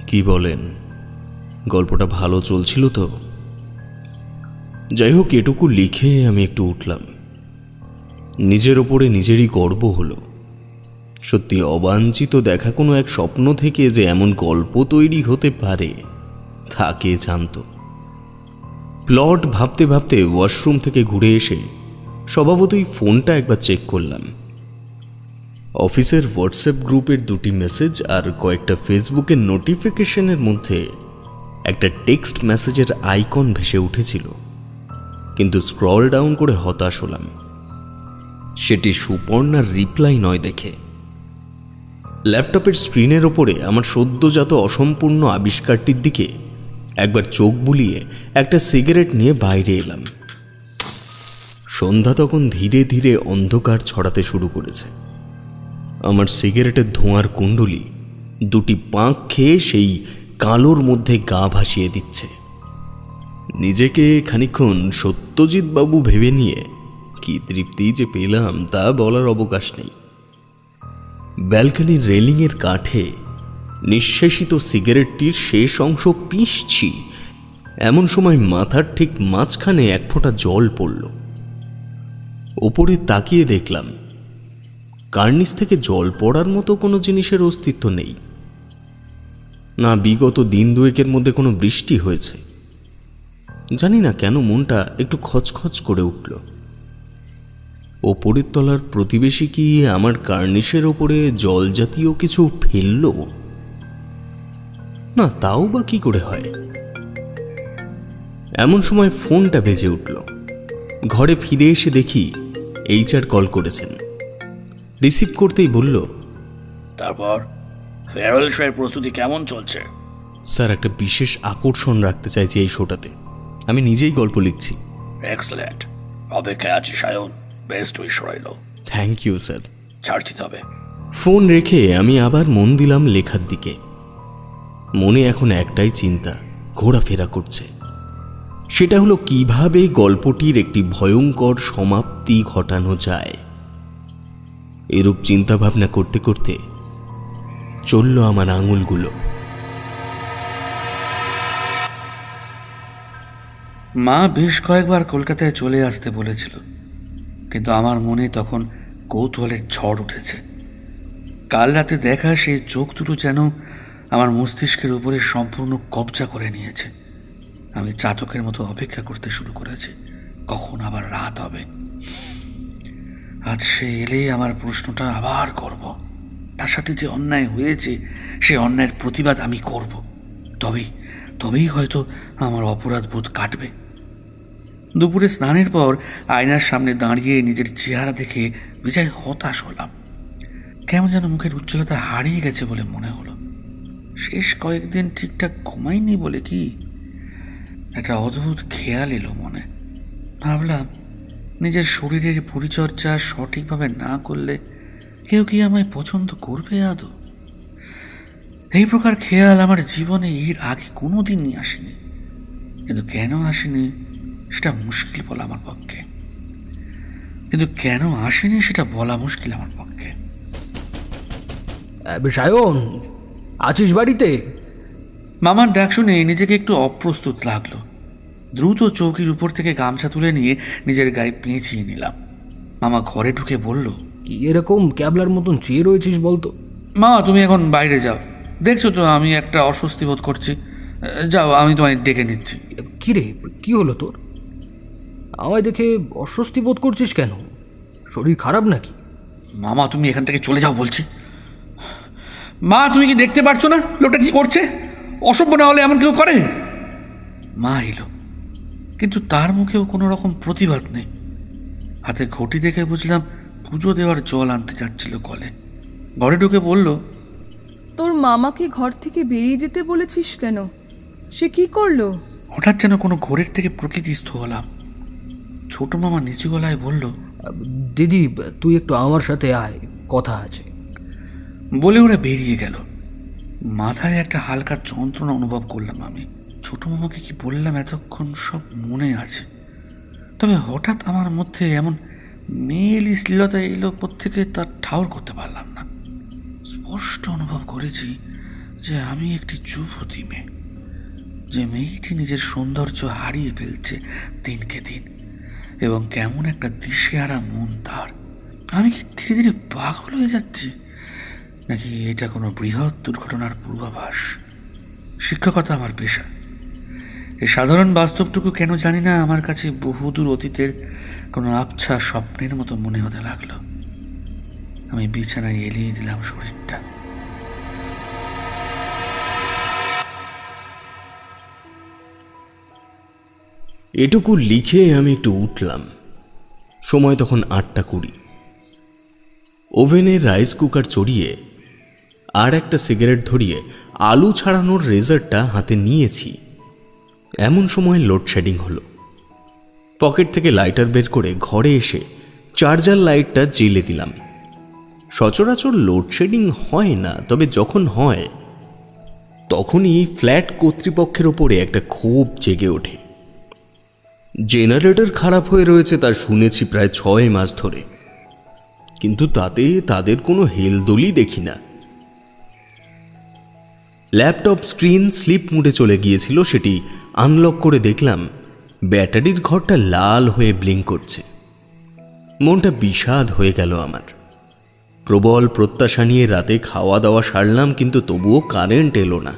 Speaker 2: কি বলেন, গল্পটা ভালো চলছিল তো? যাই হোক, এটুকু লিখে আমি একটু উঠলাম। নিজের ওপরে নিজেরই গর্ব হলো। সত্যি অবাঞ্ছিত দেখা কোনো এক স্বপ্ন থেকে যে এমন গল্প তৈরি হতে পারে তা কে জানত। প্লট ভাবতে ভাবতে ওয়াশরুম থেকে ঘুরে এসে স্বভাবতই ফোনটা একবার চেক করলাম। অফিসের হোয়াটসঅ্যাপ গ্রুপের 2টি মেসেজ আর কয়েকটা ফেসবুকের নোটিফিকেশনের মধ্যে একটা টেক্সট মেসেজের আইকন ভেসে উঠেছিল, কিন্তু স্ক্রল ডাউন করে হতাশ হলাম। সেটি সুপর্ণার রিপ্লাই নয় দেখে। ল্যাপটপের স্ক্রিনের ওপরে আমার সদ্যজাত অসম্পূর্ণ আবিষ্কারটির দিকে একবার চোখ বুলিয়ে একটা সিগারেট নিয়ে বাইরে এলাম। সন্ধ্যা তখন ধীরে ধীরে অন্ধকার ছড়াতে শুরু করেছে। আমার সিগারেটের ধোঁয়ার কুণ্ডলি 2টি পাঁক খেয়ে সেই কালোর মধ্যে গা ভাসিয়ে দিচ্ছে। নিজেকে খানিকক্ষণ সত্যজিৎ বাবু ভেবে নিয়ে কি তৃপ্তি যে পেলাম তা বলার অবকাশ নেই। ব্যালকনির রেলিংয়ের কাঠে নিঃশেষিত সিগারেটটির শেষ অংশ পিষছি, এমন সময় মাথার ঠিক মাঝখানে এক ফোঁটা জল পড়ল। ওপরে তাকিয়ে দেখলাম কার্নিস থেকে জল পড়ার মতো কোনো জিনিসের অস্তিত্ব নেই। না বিগত দিন দুয়েকের মধ্যে কোনো বৃষ্টি হয়েছে। জানি না কেন মনটা একটু খচখচ করে উঠল। ওপরের তলার প্রতিবেশী কি আমার কার্নিশের ওপরে জল জাতীয় কিছু ফেলল? না, তাও বা কি করে হয়? এমন সময় ফোনটা বেজে উঠল। ঘরে ফিরে এসে দেখি HR কল করেছেন। রিসিভ করতেই বলল,
Speaker 1: তারপর ফেয়ারওয়েল শোয়ের প্রস্তুতি কেমন চলছে?
Speaker 2: স্যার, একটা বিশেষ আকর্ষণ রাখতে চাইছি এই শোটাতে। আমি নিজেই গল্প লিখছি।
Speaker 1: এক্সেলেন্ট, অপেক্ষায় আছি সায়ন, বেস্ট উইশ রইল।
Speaker 2: Thank you sir.
Speaker 1: ছাড়ছি তবে।
Speaker 2: ফোন রেখে আমি আবার মন দিলাম লেখার দিকে। মনে এখন একটাই চিন্তা ঘোরাফেরা করছে, সেটা হলো কিভাবে গল্পটির একটি ভয়ঙ্কর সমাপ্তি ঘটানো যায়। এরূপ চিন্তাভাবনা করতে করতে চলল আমার আঙুলগুলো।
Speaker 1: মা বেশ কয়েকবার কলকাতায় চলে আসতে বলেছিল, কিন্তু আমার মনে তখন কৌতূহলের ঝড় উঠেছে। কাল রাতে দেখা সেই চোখ দুটো যেন আমার মস্তিষ্কের উপরে সম্পূর্ণ কবজা করে নিয়েছে। আমি চাতকের মতো অপেক্ষা করতে শুরু করেছি, কখন আবার রাত হবে। আজ সে এলে আমার প্রশ্নটা আবার করব। তার সাথে যে অন্যায় হয়েছে সে অন্যায়ের প্রতিবাদ আমি করব। তবেই হয়তো আমার অপরাধ বোধ কাটবে। দুপুরে স্নানের পর আয়নার সামনে দাঁড়িয়ে নিজের চেহারা দেখে বেজায় হতাশ হলাম। কেমন যেন মুখের উজ্জ্বলতা হারিয়ে গেছে বলে মনে হলো। শেষ কয়েকদিন ঠিকঠাক ঘুমাইনি বলে কি একটা অদ্ভুত খেয়াল এলো মনে। ভাবলাম, নিজের শরীরের পরিচর্যা সঠিকভাবে না করলে কেউ কি আমায় পছন্দ করবে আদৌ? এই প্রকার খেয়াল আমার জীবনে এর আগে কোনোদিনই আসেনি, কিন্তু কেন আসেনি সেটা মুশকিল বলা আমার পক্ষে।
Speaker 5: সায়ন, আছিস বাড়িতে?
Speaker 1: মামার ডাক শুনে নিজেকে একটু অপ্রস্তুত লাগলো। দ্রুত চৌকির উপর থেকে গামছা তুলে নিয়ে নিজের গায়ে পেঁচিয়ে নিলাম। মামা ঘরে ঢুকে বলল,
Speaker 5: কি এরকম ক্যাবলার মতন চেয়ে রয়েছিস বলতো?
Speaker 1: মা, তুমি এখন বাইরে যাও, দেখছো তো আমি একটা অস্বস্তি বোধ করছি। যাও, আমি তোমায় ডেকে নিচ্ছি।
Speaker 5: কি রে, কি হলো তোর? আমায় দেখে অস্বস্তি বোধ করছিস কেন? শরীর খারাপ নাকি?
Speaker 1: মামা, তুমি এখান থেকে চলে যাও বলছি। মা, তুমি কি দেখতে পারছো না লোকটা কি করছে? অসভ্য না হলে এমন কেউ করে? মা এলো, কিন্তু তার মুখেও কোনো রকম প্রতিবাদ নেই। হাতে ঘটি দেখে বুঝলাম পুজো দেওয়ার জল আনতে যাচ্ছিল কলে। ঘরে ঢুকে বলল,
Speaker 4: তোর মামাকে ঘর থেকে বেরিয়ে যেতে বলেছিস কেন? সে কি করলো?
Speaker 1: হঠাৎ যেন কোনো ঘোরের থেকে প্রকৃতিস্থ হলাম। ছোট মামা নিচু গলায় বলল,
Speaker 5: দিদি তুই একটু আমার সাথে আয়, কথা আছে।
Speaker 1: বলে ওরা বেরিয়ে গেল। মাথায় একটা হালকা যন্ত্রণা অনুভব করলাম আমি। ছোট মামাকে কি বললাম এতক্ষণ সব মনে আছে, তবে হঠাৎ আমার মধ্যে এমন মেয়েলি শ্লীলতা এলো কোত্থেকে তা ঠাউর করতে পারলাম না। স্পষ্ট অনুভব করেছি যে আমি একটি যুবতী মেয়ে, যে মেয়েটি নিজের সৌন্দর্য হারিয়ে ফেলছে দিনকে দিন, এবং কেমন একটা দিশেহারা মন তার। আমি কি ধীরে ধীরে পাগল হয়ে যাচ্ছি, নাকি এটা কোনো বৃহৎ দুর্ঘটনার পূর্বাভাস? শিক্ষকতা আমার পেশা। এই সাধারণ বাস্তবটুকু কেন জানি না আমার কাছে বহুদূর অতীতের কোনো আবছা স্বপ্নের মতো মনে হতে লাগলো। আমি বিছানায় এলিয়ে দিলাম শরীরটা।
Speaker 2: এটুকু লিখে আমি একটু উঠলাম। সময় তখন 8:20। ওভেনে রাইস কুকার চড়িয়ে আর একটা সিগারেট ধরিয়ে আলু ছাড়ানোর রেজারটা হাতে নিয়েছি। এমন সময় লোডশেডিং হলো। পকেট থেকে লাইটার বের করে ঘরে এসে চার্জার লাইটটা জ্বেলে দিলাম। সচরাচর লোডশেডিং হয় না, তবে যখন হয় তখনই ফ্ল্যাট কর্তৃপক্ষের ওপরে একটা ক্ষোভ জেগে ওঠে। জেনারেটর খারাপ হয়ে রয়েছে তা শুনেছি প্রায় 6 মাস ধরে, কিন্তু তাতে তাদের কোনো হেলদোলই দেখি না। ল্যাপটপ স্ক্রিন স্লিপ মুডে চলে গিয়েছিল, সেটি আনলক করে দেখলাম ব্যাটারির ঘরটা লাল হয়ে ব্লিঙ্ক করছে। মনটা বিষাদ হয়ে গেল আমার। প্রবল প্রত্যাশা নিয়ে রাতে খাওয়া দাওয়া সারলাম, কিন্তু তবুও কারেন্ট এলো না।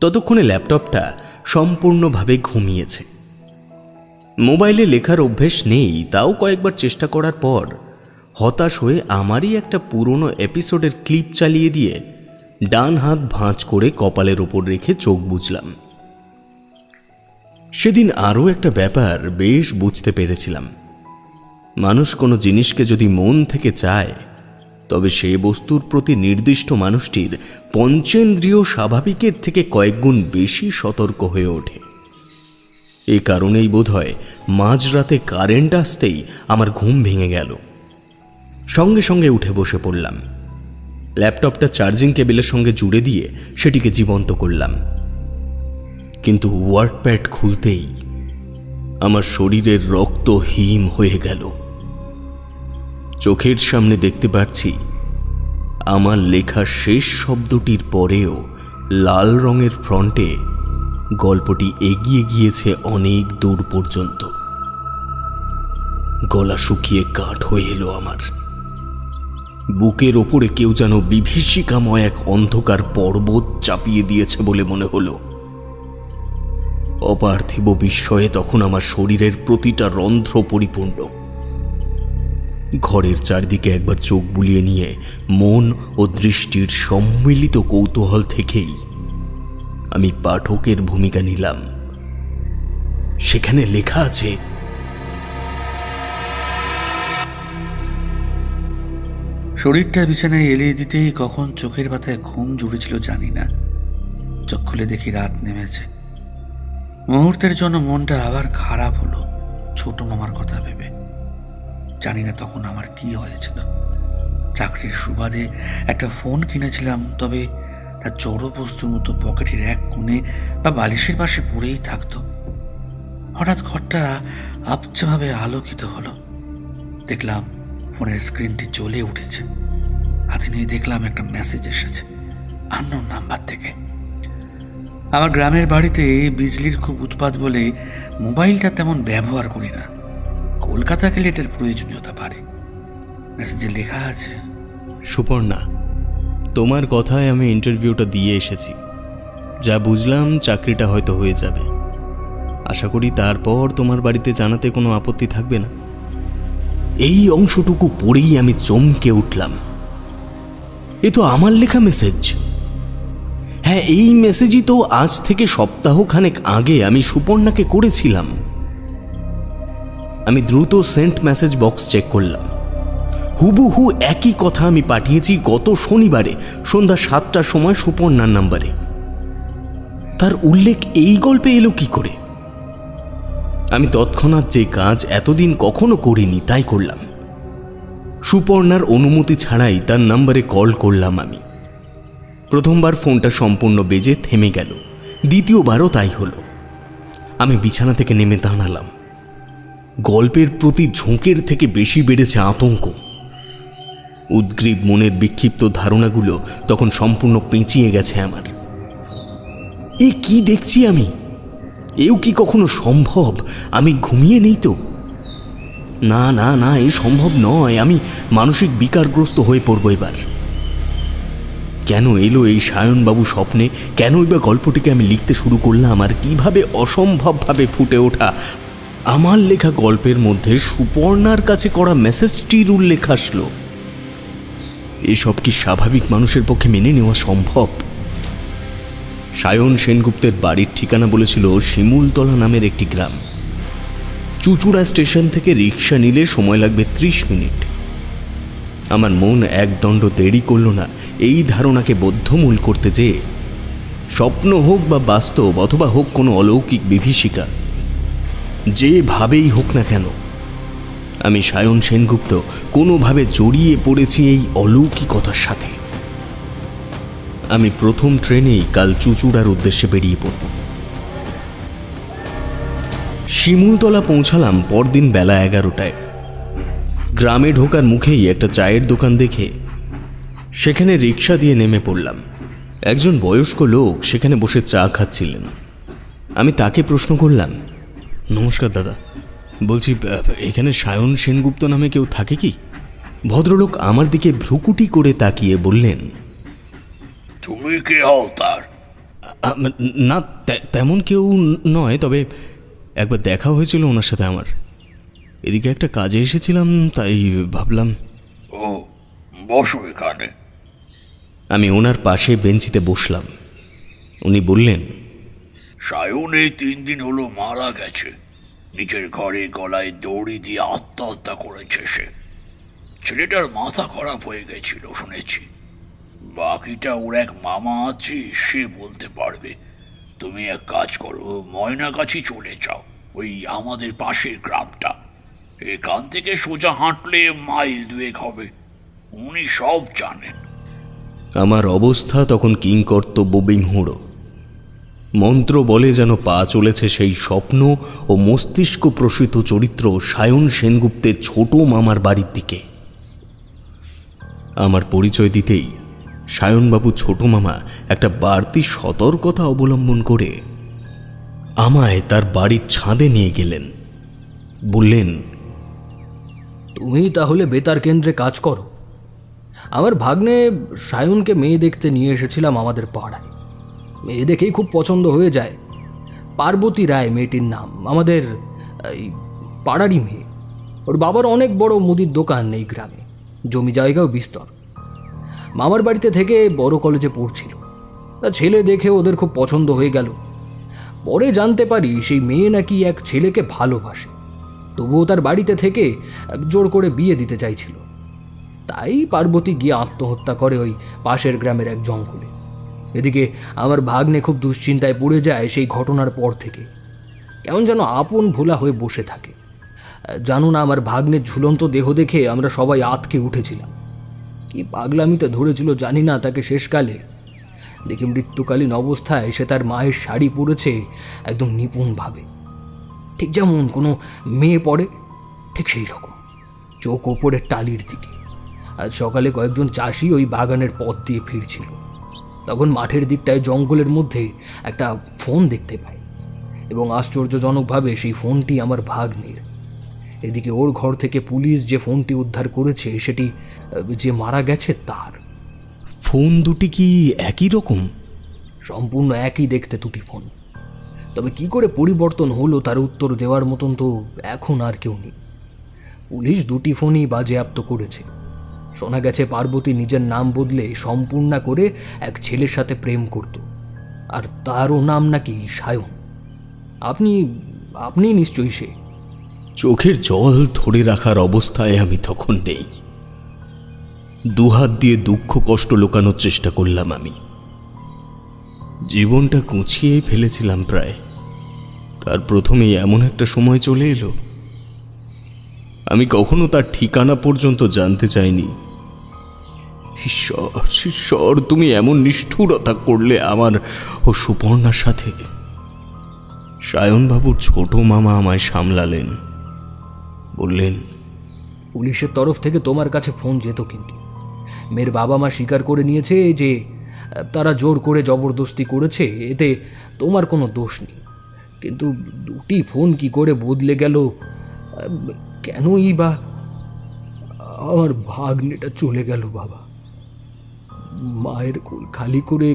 Speaker 2: ততক্ষণে ল্যাপটপটা সম্পূর্ণভাবে ঘুমিয়েছে। মোবাইলে লেখার অভ্যেস নেই, তাও কয়েকবার চেষ্টা করার পর হতাশ হয়ে আমারই একটা পুরনো এপিসোডের ক্লিপ চালিয়ে দিয়ে ডান হাত ভাঁজ করে কপালের ওপর রেখে চোখ বুজলাম। সেদিন আরও একটা ব্যাপার বেশ বুঝতে পেরেছিলাম। মানুষ কোনো জিনিসকে যদি মন থেকে চায়, তবে সে বস্তুর প্রতি নির্দিষ্ট মানুষটির পঞ্চেন্দ্রিয় স্বাভাবিকের থেকে কয়েকগুণ বেশি সতর্ক হয়ে ওঠে। এই কারণেই বোধহয় মাঝরাতে কারেন্ট আসতেই আমার ঘুম ভেঙে গেল। সঙ্গে সঙ্গে উঠে বসে পড়লাম। ল্যাপটপটা চার্জিং কেবিলের সঙ্গে জুড়ে দিয়ে সেটিকে জীবন্ত করলাম। কিন্তু ওয়ার্ডপ্যাড খুলতেই আমার শরীরের রক্ত হিম হয়ে গেল। চোখের সামনে দেখতে পাচ্ছি আমার লেখা শেষ শব্দটির পরেও লাল রঙের ফ্রন্টে গল্পটি এগিয়ে গিয়েছে অনেক দূর পর্যন্ত। গলা শুকিয়ে কাঠ হয়ে এলো আমার। বুকের ওপরে কেউ যেন বিভীষিকাময় এক অন্ধকার পর্বত চাপিয়ে দিয়েছে বলে মনে হলো। অপার্থিব বিস্ময়ে তখন আমার শরীরের প্রতিটা রন্ধ্র পরিপূর্ণ। ঘরের চারদিকে একবার চোখ বুলিয়ে নিয়ে মন ও দৃষ্টির সম্মিলিত কৌতূহল থেকেই আমি পাঠকের ভূমিকা নিলাম। সেখানে লেখা আছে,
Speaker 1: শরীরটা বিছানায় এলিয়ে দিতেই কখন চোখের পাতায় ঘুম জুড়েছিল জানি না। চোখ খুলে দেখি রাত নেমেছে। মুহূর্তের জন্য মনটা আবার খারাপ হলো ছোট মামার কথা ভেবে। জানি না তখন আমার কি হয়েছিল। চাকরির সুবাদে একটা ফোন কিনেছিলাম, তবে তার জড় বস্তুর মতো পকেটের এক কোণে বা বালিশের পাশে পড়েই থাকতো। হঠাৎ ঘরটা আবছাভাবে আলোকিত হলো। দেখলাম ফোনের স্ক্রিনটি জ্বলে উঠেছে। হাতে নিয়ে দেখলাম একটা মেসেজ এসেছে আননোন নাম্বার থেকে। আমার গ্রামের বাড়িতে বিজলির খুব উৎপাত বলে মোবাইলটা তেমন ব্যবহার করি না। কলকাতা গেলে এটার প্রয়োজনীয়তা বাড়ে। মেসেজে লেখা আছে?
Speaker 2: সুপর্ণা, তোমার কথায় আমি ইন্টারভিউটা দিয়ে এসেছি। যা বুঝলাম চাকরিটা হয়তো হয়ে যাবে। আশা করি তারপর তোমার বাড়িতে জানাতে কোনো আপত্তি থাকবে না। এই অংশটুকু পড়েই আমি চমকে উঠলাম। এ তো আমার লেখা মেসেজ। হ্যাঁ, এই মেসেজই তো আজ থেকে সপ্তাহখানেক আগে আমি সুপর্ণাকে করেছিলাম। আমি দ্রুত সেন্ট মেসেজ বক্স চেক করলাম। হুবহু একই কথা আমি পাঠিয়েছি গত শনিবারে সন্ধ্যা 7টার সময় সুপর্ণার নাম্বারে। তার উল্লেখ এই গল্পে এলো কি করে? আমি তৎক্ষণাৎ যে কাজ এতদিন কখনো করিনি তাই করলাম। সুপর্ণার অনুমতি ছাড়াই তার নাম্বারে কল করলাম আমি। প্রথমবার ফোনটা সম্পূর্ণ বেজে থেমে গেল, দ্বিতীয়বারও তাই হলো। আমি বিছানা থেকে নেমে দাঁড়ালাম। গল্পের প্রতি ঝোঁকের থেকে বেশি বেড়েছে আতঙ্ক। উদ্গ্রীব মনের বিক্ষিপ্ত ধারণাগুলো তখন সম্পূর্ণ পেঁচিয়ে গেছে আমার। এ কি দেখছি আমি? এও কি কখনো সম্ভব? আমি ঘুমিয়ে নেই তো? না না না, এ সম্ভব নয়। আমি মানসিক বিকারগ্রস্ত হয়ে পড়ব এবার। কেন এলো এই সায়নবাবু স্বপ্নে? কেনই বা গল্পটিকে আমি লিখতে শুরু করলাম? আর কিভাবে অসম্ভবভাবে ফুটে ওঠা আমার লেখা গল্পের মধ্যে সুপর্ণার কাছে করা মেসেজটির উল্লেখ আসলো? এসব কি স্বাভাবিক মানুষের পক্ষে মেনে নেওয়া সম্ভব? সায়ন সেনগুপ্তের বাড়ির ঠিকানা বলেছিল শিমুলতলা নামের একটি গ্রাম। চুচুড়া স্টেশন থেকে রিক্সা নিলে সময় লাগবে 30 মিনিট। আমার মন একদণ্ড দেরি করল না এই ধারণাকে বদ্ধমূল করতে, যে স্বপ্ন হোক বা বাস্তব, অথবা হোক কোনো অলৌকিক বিভীষিকা, যেভাবেই হোক না কেন আমি সায়ন সেনগুপ্ত কোনোভাবে জড়িয়ে পড়েছি এই অলৌকিকতার সাথে। আমি প্রথম ট্রেনেই কাল চুচুড়ার উদ্দেশ্যে বেরিয়ে পড়ব। শিমুলতলা পৌঁছালাম পরদিন বেলা 11টায়। গ্রামে ঢোকার মুখেই একটা চায়ের দোকান দেখে সেখানে রিক্সা দিয়ে নেমে পড়লাম। একজন বয়স্ক লোক সেখানে বসে চা খাচ্ছিলেন। আমি তাকে প্রশ্ন করলাম, নমস্কার দাদা, বলছি এখানে সায়ন সেনগুপ্ত নামে কেউ থাকে কি? ভদ্রলোক আমার দিকে ভ্রুকুটি করে তাকিয়ে বললেন,
Speaker 1: তুমি কে হও তার?
Speaker 2: না, তেমন কেউ নয়, তবে একবার দেখা হয়েছিল ওনার সাথে আমার। এদিকে একটা কাজে এসেছিলাম, তাই ভাবলাম।
Speaker 1: ও, বসো এখানে।
Speaker 2: আমি ওনার পাশে বেঞ্চিতে বসলাম। উনি বললেন,
Speaker 1: সায়ন এই 3 দিন হলো মারা গেছে। নিজের ঘরে গলায় দড়ি দিয়ে আত্মহত্যা করেছে সে। ছেলেটার মাথা খারাপ হয়ে গেছিল শুনেছি। বাকিটা ওর এক মামা আছে, সে বলতে পারবে। তুমি এক কাজ করো, ময়নাগাছি চলে যাও, ওই আমাদের পাশের গ্রামটা। এখান থেকে সোজা হাঁটলে মাইল 2 হবে। উনি সব জানেন।
Speaker 2: আমার অবস্থা তখন কিংকর্তব্য বিমূঢ়। মন্ত্র বলে যেন পা চলেছে সেই স্বপ্ন ও মস্তিষ্ক প্রসূত চরিত্র সায়ন সেনগুপ্তের ছোট মামার বাড়ির দিকে। আমার পরিচয় দিতেই সায়নবাবু ছোট মামা একটা বাড়তি সতর্কতা অবলম্বন করে আমায় তার বাড়ির ছাদে নিয়ে গেলেন। বললেন,
Speaker 5: তুমি তাহলে বেতার কেন্দ্রে কাজ করো। আমার ভাগ্নে সায়নকে মেয়ে দেখতে নিয়ে এসেছিলাম আমাদের পাড়ায়। মেয়ে দেখেই খুব পছন্দ হয়ে যায়। পার্বতী রায় মেয়েটির নাম, আমাদের এই পাড়ারই মেয়ে। ওর বাবার অনেক বড় মুদির দোকান এই গ্রামে, জমি জায়গাও বিস্তর। মামার বাড়িতে থেকে বড় কলেজে পড়ছিল। তা ছেলে দেখে ওদের খুব পছন্দ হয়ে গেল। পরে জানতে পারি সেই মেয়ে নাকি এক ছেলেকে ভালোবাসে, তবুও তার বাড়িতে থেকে জোর করে বিয়ে দিতে চাইছিল। তাই পার্বতী গিয়ে আত্মহত্যা করে ওই পাশের গ্রামের এক জঙ্গলে। এদিকে আমার ভাগ্নে খুব দুশ্চিন্তায় পড়ে যায় সেই ঘটনার পর থেকে। কেমন যেন আপন ভোলা হয়ে বসে থাকে। জানো না, আমার ভাগ্নের ঝুলন্ত দেহ দেখে আমরা সবাই আতকে উঠেছিলাম। কি পাগলামিতে ধরেছিল জানি না তাকে শেষকালে। দেখি মৃত্যুকালীন অবস্থায় সে তার মায়ের শাড়ি পরেছে একদম নিপুণভাবে, ঠিক যেমন কোনো মেয়ে পড়ে, ঠিক সেই রকম, চোখ ওপরের টালির দিকে। আজ সকালে কয়েকজন চাষি ওই বাগানের পথ দিয়ে ফিরছিল। তখন মাঠের দিকটায় জঙ্গলের মধ্যে একটা ফোন দেখতে পাই, এবং আশ্চর্যজনকভাবে সেই ফোনটি আমার ভাগ্নের। এদিকে ওর ঘর থেকে পুলিশ যে ফোনটি উদ্ধার করেছে সেটি যে মারা গেছে তার।
Speaker 2: ফোন দুটি কি একই রকম?
Speaker 5: সম্পূর্ণ একই দেখতে দুটি ফোন, তবে কি করে পরিবর্তন হলো তার উত্তর দেওয়ার মতন তো এখন আর কেউ নেই। পুলিশ দুটি ফোনই বাজেয়াপ্ত করেছে। শোনা গেছে পার্বতী নিজের নাম বদলে সম্পূর্ণা করে এক ছেলের সাথে প্রেম করত, আর তারও নাম নাকি সায়ন। আপনি নিশ্চয়ই সে।
Speaker 2: চোখের জল ধরে রাখার অবস্থায় আমি তখন নেই। দুহাত দিয়ে দুঃখ কষ্ট লুকানোর চেষ্টা করলাম। আমি জীবনটা কুঁচিয়ে ফেলেছিলাম প্রায়। তার প্রথমেই এমন একটা সময় চলে এলো। আমি কখনো তার ঠিকানা পর্যন্ত জানতে চাইনি। ঈশ্বর, ঈশ্বর, তুমি এমন নিষ্ঠুরতা করলে আমার ও সুপর্ণার সাথে। সায়নবাবুর ছোট মামা আমায় সামলালেন, বললেন,
Speaker 5: পুলিশের তরফ থেকে তোমার কাছে ফোন যেত, কিন্তু মেয়ের বাবা মা স্বীকার করে নিয়েছে যে তারা জোর করে জবরদস্তি করেছে, এতে তোমার কোনো দোষ নেই। কিন্তু দুটি ফোন কি করে বদলে গেল, কেনই বা? আমার ভাগ্নেটা চলে গেল বাবা, মায়ের কোল খালি করে,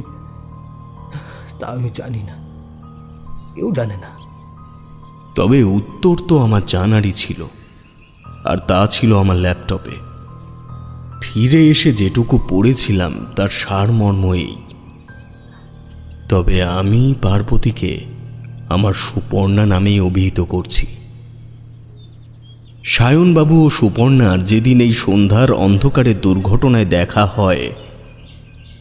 Speaker 5: তা আমি জানি না, কেউ জানে না।
Speaker 2: তবে উত্তর তো আমার জানারই ছিল, আর তা ছিল আমার ল্যাপটপে। ফিরে এসে যেটুকু পড়েছিলাম তার সারমর্ম এই। তবে আমি পার্বতীকে আমার সুপর্ণা নামেই অভিহিত করছি। সায়নবাবু ও সুপর্ণার যেদিন এই সন্ধ্যার অন্ধকারে দুর্ঘটনায় দেখা হয়,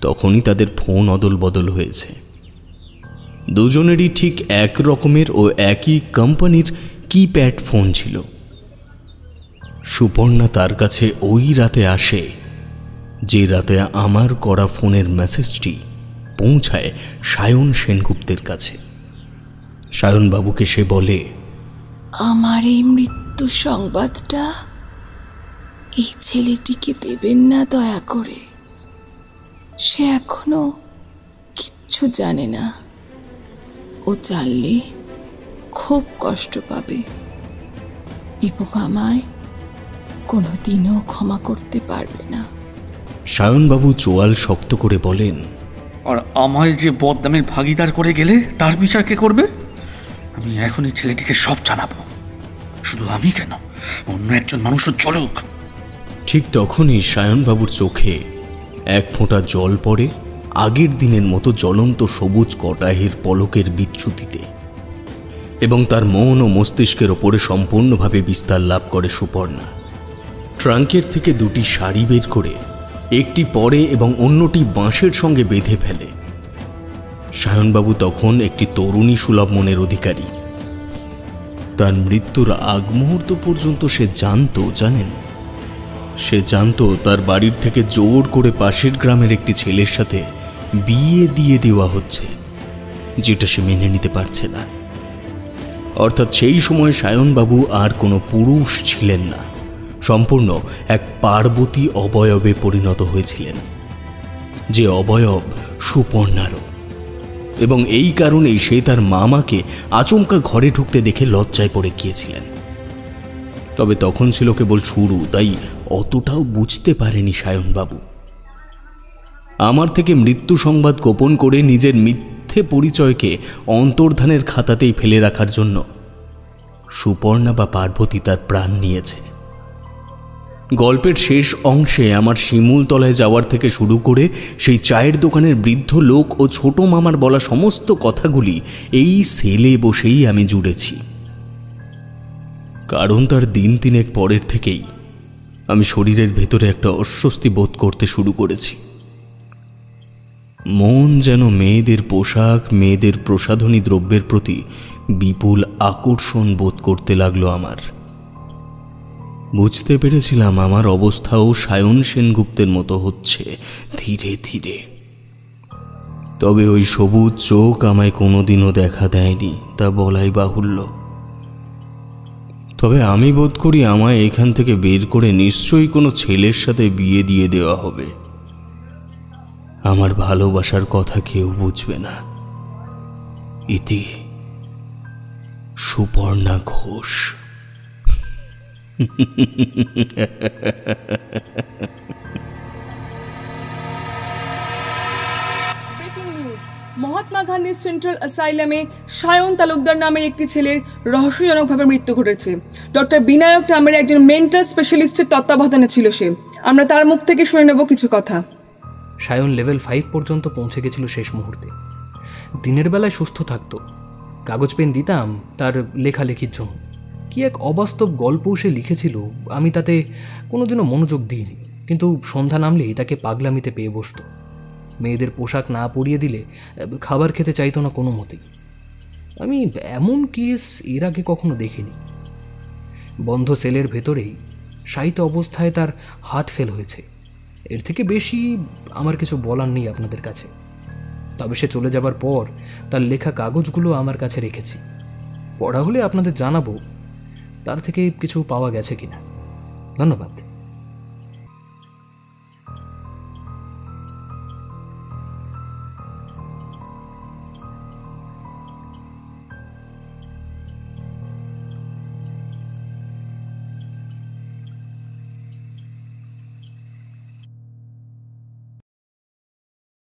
Speaker 2: তখনই তাদের ফোন অদল বদল হয়েছে। দুজনেরই ঠিক এক রকমের ও একই কোম্পানির কিপ্যাড ফোন ছিল। সুপর্ণা তার কাছে ওই রাতে আসে যে রাতে আমার করা ফোনের মেসেজটি পৌঁছায় সায়ন সেনগুপ্তের কাছে। সায়নবাবুকে সে বলে,
Speaker 4: আমার এই মৃত্যু সংবাদটা এই ছেলেটিকে দেবেন না দয়া করে। সে এখনো কিচ্ছু জানে না। ও জানলে খুব কষ্ট পাবে এবং আমায় কোনোদিনও ক্ষমা করতে পারবে না।
Speaker 2: সায়নবাবু চোয়াল শক্ত করে বলেন,
Speaker 1: আর আমায় যে বদনামের ভাগিদার করে গেলে তার বিচার কে করবে? আমি এখনই ছেলেটিকে সব জানাবো। শুধু আমি কেন, অন্য একজন মানুষও চলুক।
Speaker 2: ঠিক তখনই সায়নবাবুর চোখে এক ফোঁটা জল পড়ে, আগের দিনের মতো জ্বলন্ত সবুজ কটাহের পলকের বিচ্যুতিতে, এবং তার মন ও মস্তিষ্কের ওপরে সম্পূর্ণভাবে বিস্তার লাভ করে সুপর্ণা। ট্রাঙ্কের থেকে দুটি শাড়ি বের করে একটি পরে এবং অন্যটি বাঁশের সঙ্গে বেঁধে ফেলে। সায়নবাবু তখন একটি তরুণী সুলভ মনের অধিকারী। তার মৃত্যুর আগ মুহূর্ত পর্যন্ত সে জানেন, সে জানতো তার বাড়ির থেকে জোর করে পাশের গ্রামের একটি ছেলের সাথে বিয়ে দিয়ে দেওয়া হচ্ছে, যেটা সে মেনে নিতে পারছে না। অর্থাৎ সেই সময় সায়নবাবু আর কোনো পুরুষ ছিলেন না, সম্পূর্ণ এক পার্বতী অবয়বে পরিণত হয়েছিলেন, যে অবয়ব সুপর্ণারও। এবং এই কারণেই সে তার মামাকে আচমকা ঘরে ঢুকতে দেখে লজ্জায় পড়ে গিয়েছিলেন। তবে তখন ছিল কেবল শুরু, তাই অতটাও বুঝতে পারেনি সায়নবাবু। আমার থেকে মৃত্যু সংবাদ গোপন করে নিজের মিথ্যে পরিচয়কে অন্তর্ধানের খাতাতেই ফেলে রাখার জন্য সুপর্ণা বা পার্বতী তার প্রাণ নিয়েছে। গল্পের শেষ অংশে আমার শিমুলতলায় যাওয়ার থেকে শুরু করে সেই চায়ের দোকানের বৃদ্ধ লোক ও ছোট মামার বলা সমস্ত কথাগুলি এই সেলে বসেই আমি জুড়েছি। কারণ তার দিন তিনেক পরের থেকেই আমি শরীরের ভেতরে একটা অস্বস্তি বোধ করতে শুরু করেছি। মন যেন মেয়েদের পোশাক, মেয়েদের প্রসাধনী দ্রব্যের প্রতি বিপুল আকর্ষণ বোধ করতে লাগলো আমার। বুঝতে পেরেছিলাম আমার অবস্থাও সায়ন সেনগুপ্তের মতো হচ্ছে ধীরে ধীরে। তবে ওই সবুজ চোখ আমায় কোনোদিনও দেখা দেয়নি, তা বলাই বাহুল্য। তবে আমি বোধ করি আমায় এখান থেকে বের করে নিশ্চয়ই কোনো ছেলের সাথে বিয়ে দিয়ে দেওয়া হবে। আমার ভালোবাসার কথা কেউ বুঝবে না। ইতি Suparna Ghosh.
Speaker 4: Breaking news, Mahatma Gandhi central অ্যাসাইলামে সায়ন তালুকদার নামের একটি ছেলের রহস্যজনকভাবে মৃত্যু ঘটেছে। ডক্টর বিনায়ক নামের একজন মেন্টাল স্পেশালিস্টের তত্ত্বাবধানে ছিল সে। আমরা তার মুখ থেকে শুনে নেব কিছু কথা।
Speaker 5: সায়ন লেভেল 5 পর্যন্ত পৌঁছে গেছিল শেষ মুহূর্তে। দিনের বেলায় সুস্থ থাকতো, কাগজ পেন দিতাম তার লেখালেখির জন্য। কি এক অবাস্তব গল্পও সে লিখেছিল, আমি তাতে কোনোদিনও মনোযোগ দিইনি, কিন্তু সন্ধ্যা নামলেই তাকে পাগলামিতে পেয়ে বসত। মেয়েদের পোশাক না পরিয়ে দিলে খাবার খেতে চাইতো না কোনো মতেই। আমি এমন কেস এর আগে কখনো দেখিনি। বন্ধ সেলের ভেতরেই শায়িত অবস্থায় তার হার্ট ফেল হয়েছে। এর থেকে বেশি আমার কিছু বলার নেই আপনাদের কাছে। তবে সে চলে যাবার পর তার লেখা কাগজগুলো আমার কাছে রেখেছি, পড়া হলে আপনাদের জানাবো তার থেকে কিছু পাওয়া গেছে কিনা। ধন্যবাদ।